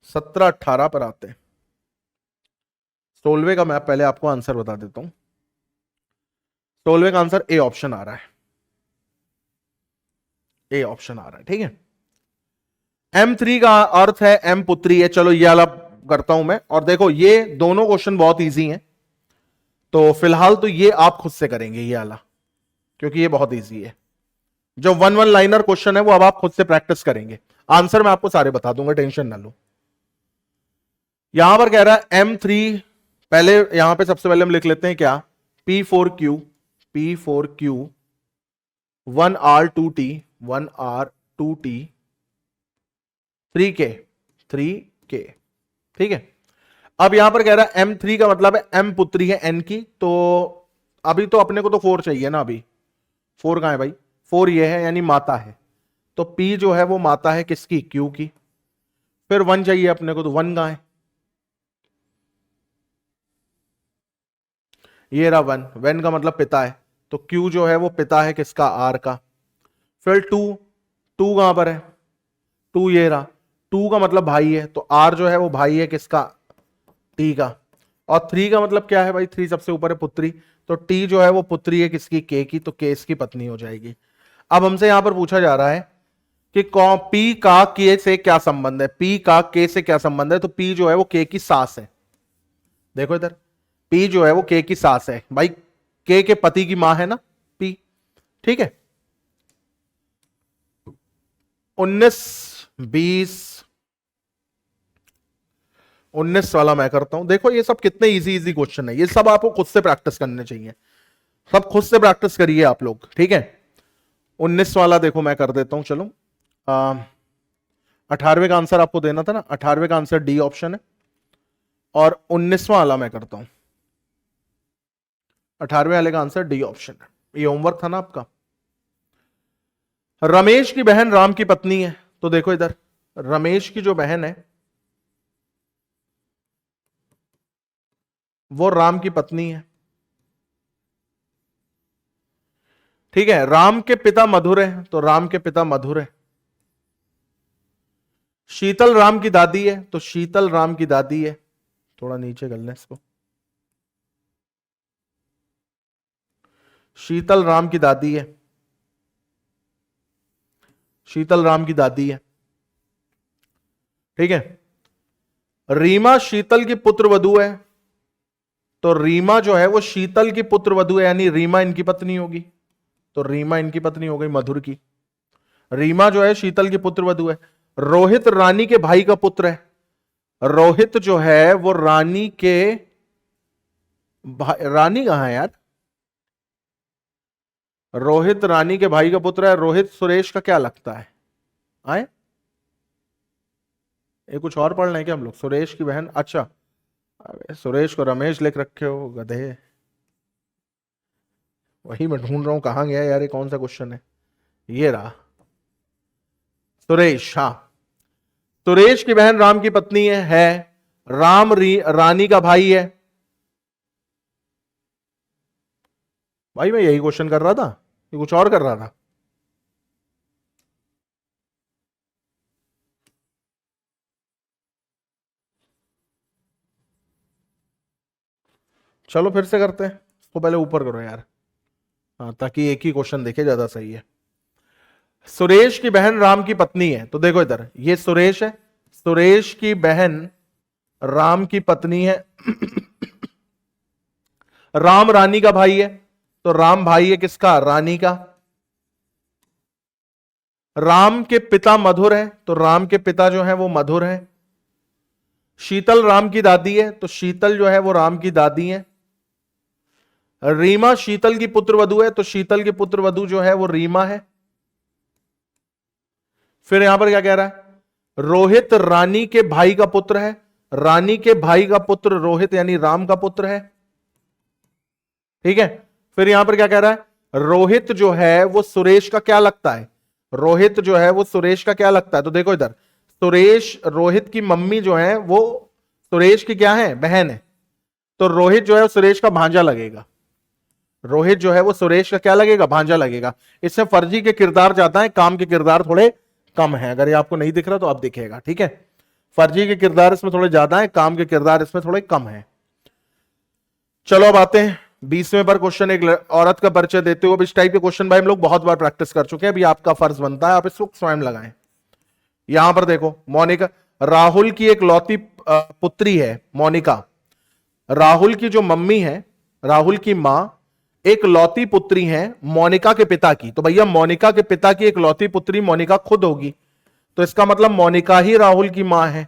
17 18 पर आते हैं। 16वें का मैं पहले आपको आंसर बता देता हूं। 16वें का आंसर ए ऑप्शन आ रहा है, ए ऑप्शन आ रहा है, ठीक है। M3 का अर्थ है एम पुत्री है। चलो ये वाला करता हूं मैं, और देखो ये दोनों क्वेश्चन बहुत इजी हैं, तो फिलहाल तो ये आप खुद से करेंगे ये वाला, क्योंकि ये बहुत इजी है। जो वन लाइनर क्वेश्चन है वो अब आप खुद से प्रैक्टिस करेंगे। आंसर मैं आपको सारे बता दूंगा, टेंशन ना लो। यहां पर कह रहा है M3, पहले यहां पे सबसे पहले हम लिख लेते हैं क्या, P4Q 1R2T 1R2T 3K 3K, ठीक है। अब यहां पर कह रहा है M3 का मतलब है M पुत्री है N की, तो अभी तो अपने को तो 4 चाहिए ना, अभी 4 कहां है भाई, 4 ये है यानी माता है। तो P जो है वो माता है किसकी, Q की। फिर 1 चाहिए अपने को, तो 1 कहां है, ये रहा 1, 1 का मतलब पिता है, तो Q जो है वो पिता है किसका, R का। फिर 2, 2 कहां पर है, 2 ये रहा, 2 का मतलब भाई है, तो R जो है वो भाई है किसका, T का। और 3 का मतलब क्या है भाई, 3 सबसे ऊपर है पुत्री, तो T जो है वो पुत्री है किसकी, K की, तो K इसकी पत्नी हो जाएगी। अब हमसे यहां पर पूछा जा रहा है कि पी का के से क्या संबंध है, पी का के से क्या संबंध है, तो पी जो है वो के की सास है। देखो इधर, पी जो है वो के की सास है भाई, के पति की मां है ना पी, ठीक है। 19 20 19 वाला मैं करता हूं। देखो ये सब कितने इजी इजी क्वेश्चन है, ये सब आपको खुद से प्रैक्टिस करने चाहिए, सब खुद से प्रैक्टिस करिए आप लोग, ठीक है। 19 वाला देखो मैं कर देता हूं, चलो 18वें का आंसर आपको देना था ना, 18वें का आंसर डी ऑप्शन है, और 19वां वाला मैं करता हूं, 18वें वाले का आंसर डी ऑप्शन है। ये होमवर्क था ना आपका। रमेश की बहन राम की पत्नी है, तो देखो इधर रमेश की जो बहन है वो राम की पत्नी है, ठीक है। राम के पिता मधुर है, तो राम के पिता मधुर है। शीतल राम की दादी है, तो शीतल राम की दादी है। थोड़ा नीचे कर लें इसको, शीतल राम की दादी है, शीतल राम की दादी है, ठीक है। रीमा शीतल की पुत्र वधू है, तो रीमा जो है वो शीतल की पुत्र वधू है, यानी रीमा इनकी पत्नी होगी, तो रीमा इनकी पत्नी हो गई मधुर की। रीमा जो है शीतल की पुत्र वधू है। रोहित रानी के भाई का पुत्र है, रोहित जो है वो रानी के रानी कहां है यार, रोहित रानी के भाई का पुत्र है। रोहित सुरेश का क्या लगता है, आए ये कुछ और पढ़ रहे हैं क्या हम लोग, सुरेश की बहन, अच्छा अबे सुरेश को रमेश लिख रखे हो गधे, वही मैं ढूंढ रहा हूं कहां गया यार, ये कौन सा क्वेश्चन है, ये रहा सुरेश, हाँ। सुरेश की बहन राम की पत्नी है राम रानी का भाई है। भाई मैं यही क्वेश्चन कर रहा था, ये कुछ और कर रहा था। चलो फिर से करते हैं इसको, पहले ऊपर करो यार, हाँ ताकि एक ही क्वेश्चन देखे, ज्यादा सही है। सुरेश की बहन राम की पत्नी है, तो देखो इधर ये सुरेश है, सुरेश की बहन राम की पत्नी है। राम रानी का भाई है, तो राम भाई है किसका, रानी का। राम के पिता मधुर है, तो राम के पिता जो है वो मधुर है। शीतल राम की दादी है, तो शीतल जो है वो राम की दादी है। रीमा शीतल की पुत्र वधू है, तो शीतल की पुत्र वधू जो है वो रीमा है। फिर यहां पर क्या कह रहा है, रोहित रानी के भाई का पुत्र है, रानी के भाई का पुत्र रोहित यानी राम का पुत्र है, ठीक है। फिर यहां पर क्या कह रहा है, रोहित जो है वो सुरेश का क्या लगता है, रोहित जो है वो सुरेश का क्या लगता है, तो देखो इधर सुरेश, रोहित की मम्मी जो है वो सुरेश की क्या है, बहन है, तो रोहित जो है सुरेश का भांजा लगेगा, रोहित जो है वो सुरेश का क्या लगेगा, भांजा लगेगा। इससे फर्जी के किरदार ज्यादा है, काम के किरदार थोड़े कम है, अगर ये आपको नहीं दिख रहा तो आप दिखेगा, ठीक है। फर्जी के किरदार इसमें थोड़े ज्यादा है, काम के किरदार इसमें थोड़े कम है। चलो अब आते हैं 20वें पर क्वेश्चन, एक औरत का परिचय देते हुए। इस टाइप के क्वेश्चन भाई हम लोग बहुत बार प्रैक्टिस कर चुके हैं, अभी आपका फर्ज बनता है आप इसको स्वयं लगाएं। यहां पर देखो मोनिका, राहुल की एक लौती पुत्री है मोनिका, राहुल की जो मम्मी है, राहुल की मां एक लौती पुत्री है मोनिका के पिता की, तो भैया मोनिका के पिता की एक लौती पुत्री मोनिका खुद होगी, तो इसका मतलब मोनिका ही राहुल की मां है।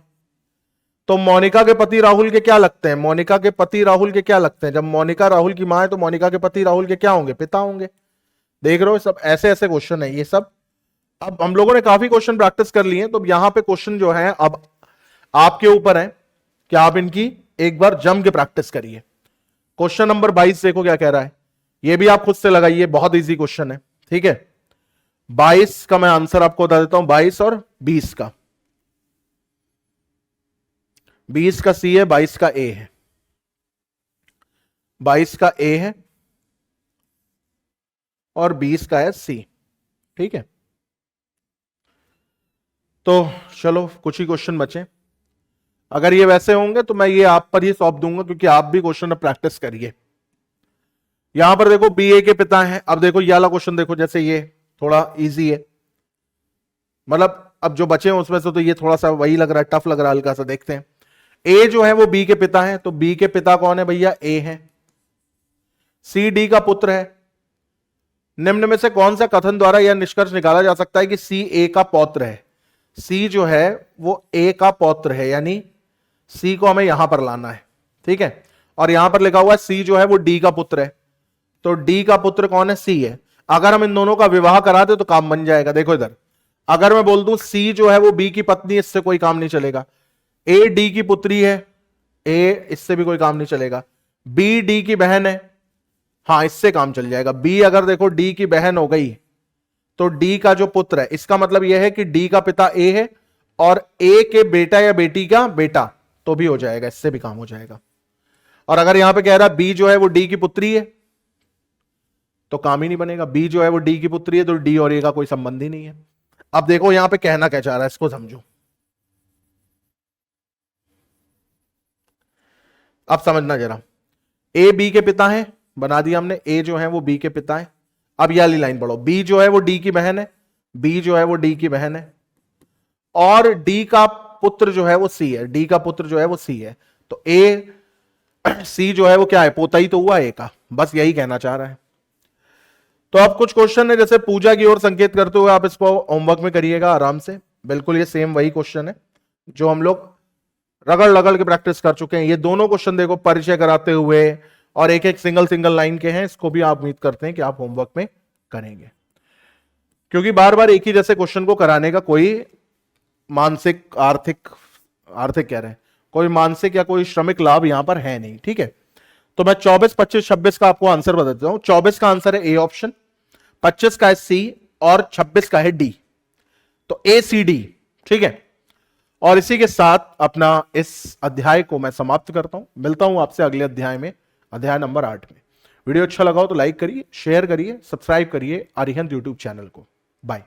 तो मोनिका के पति राहुल के क्या लगते हैं, मोनिका के पति राहुल के क्या लगते हैं, जब मोनिका राहुल की मां है तो मोनिका के पति राहुल के क्या होंगे, पिता होंगे। देख रहे हो सब ऐसे ऐसे क्वेश्चन है ये सब। अब हम लोगों ने काफी क्वेश्चन प्रैक्टिस कर लिए, तो यहां पे क्वेश्चन जो है अब आपके ऊपर है कि आप इनकी एक बार जम के प्रैक्टिस करिए। क्वेश्चन नंबर 22 देखो क्या कह रहा है, ये भी आप खुद से लगाइए, बहुत इजी क्वेश्चन है, ठीक है। 22 का मैं आंसर आपको बता देता हूं, 22 और 20 का, 20 का सी है, 22 का ए है, 22 का ए है और 20 का है सी, ठीक है। तो चलो कुछ ही क्वेश्चन बचे, अगर ये वैसे होंगे तो मैं ये आप पर ही सौंप दूंगा, क्योंकि आप भी क्वेश्चन प्रैक्टिस करिए। यहां पर देखो बीए के पिता हैं, अब देखो ये वाला क्वेश्चन देखो, जैसे ये थोड़ा इजी है, मतलब अब जो बचे हैं उसमें से तो ये थोड़ा सा वही लग रहा है, टफ लग रहा है हल्का सा। देखते हैं, ए जो है वो बी के पिता है, तो बी के पिता कौन है भैया? ए है। सी डी का पुत्र है। निम्न में से कौन सा कथन द्वारा यह निष्कर्ष निकाला जा सकता है कि सी ए का पौत्र है? सी जो है वो ए का पौत्र है, यानी सी को हमें यहां पर लाना है, ठीक है। और यहां पर लिखा हुआ है सी जो है वो डी का पुत्र है, तो डी का पुत्र कौन है? सी है। अगर हम इन दोनों का विवाह करा दे तो काम बन जाएगा। देखो इधर, अगर मैं बोल दूं सी जो है वो बी की पत्नी, इससे कोई काम नहीं चलेगा। ए डी की पुत्री है, ए, इससे भी कोई काम नहीं चलेगा। बी डी की बहन है, हाँ इससे काम चल जाएगा। बी अगर देखो डी की बहन हो गई तो डी का जो पुत्र है, इसका मतलब यह है कि डी का पिता ए है और ए के बेटा या बेटी का बेटा, तो भी हो जाएगा, इससे भी काम हो जाएगा। और अगर यहां पे कह रहा बी जो है वो डी की पुत्री है तो काम ही नहीं बनेगा। बी जो है वो डी की पुत्री है तो डी और ए का कोई संबंध ही नहीं है। अब देखो यहां पे कहना क्या चाह रहा है, इसको समझो। अब समझना जरा, ए बी के पिता है, बना दिया हमने, ए जो है वो बी के पिता है। अब ये वाली लाइन पढ़ो, बी जो है वो डी की बहन है, बी जो है वो डी की बहन है, और डी का पुत्र जो है वो सी है, डी का पुत्र जो है वो सी है। तो ए सी जो है वो क्या है? पोता ही तो हुआ ए का, बस यही कहना चाह रहा है। तो अब कुछ क्वेश्चन है जैसे पूजा की ओर संकेत करते हुए, आप इसको होमवर्क में करिएगा आराम से। बिल्कुल ये सेम वही क्वेश्चन है जो हम लोग रगड़ रगड़ के प्रैक्टिस कर चुके हैं। ये दोनों क्वेश्चन देखो परिचय कराते हुए और एक एक सिंगल सिंगल लाइन के हैं, इसको भी आप उम्मीद करते हैं कि आप होमवर्क में करेंगे, क्योंकि बार बार एक ही जैसे क्वेश्चन को कराने का कोई मानसिक आर्थिक कह रहे हैं, कोई मानसिक या कोई श्रमिक लाभ यहां पर है नहीं, ठीक है। तो मैं 24, 25, 26 का आपको आंसर बता देता हूं। 24 का आंसर है ए ऑप्शन, 25 का है सी और 26 का है डी, तो ए सी डी, ठीक है। और इसी के साथ अपना इस अध्याय को मैं समाप्त करता हूं। मिलता हूं आपसे अगले अध्याय में, अध्याय नंबर 8 में। वीडियो अच्छा लगा हो तो लाइक करिए, शेयर करिए, सब्सक्राइब करिए आर्यहंत यूट्यूब चैनल को। बाय।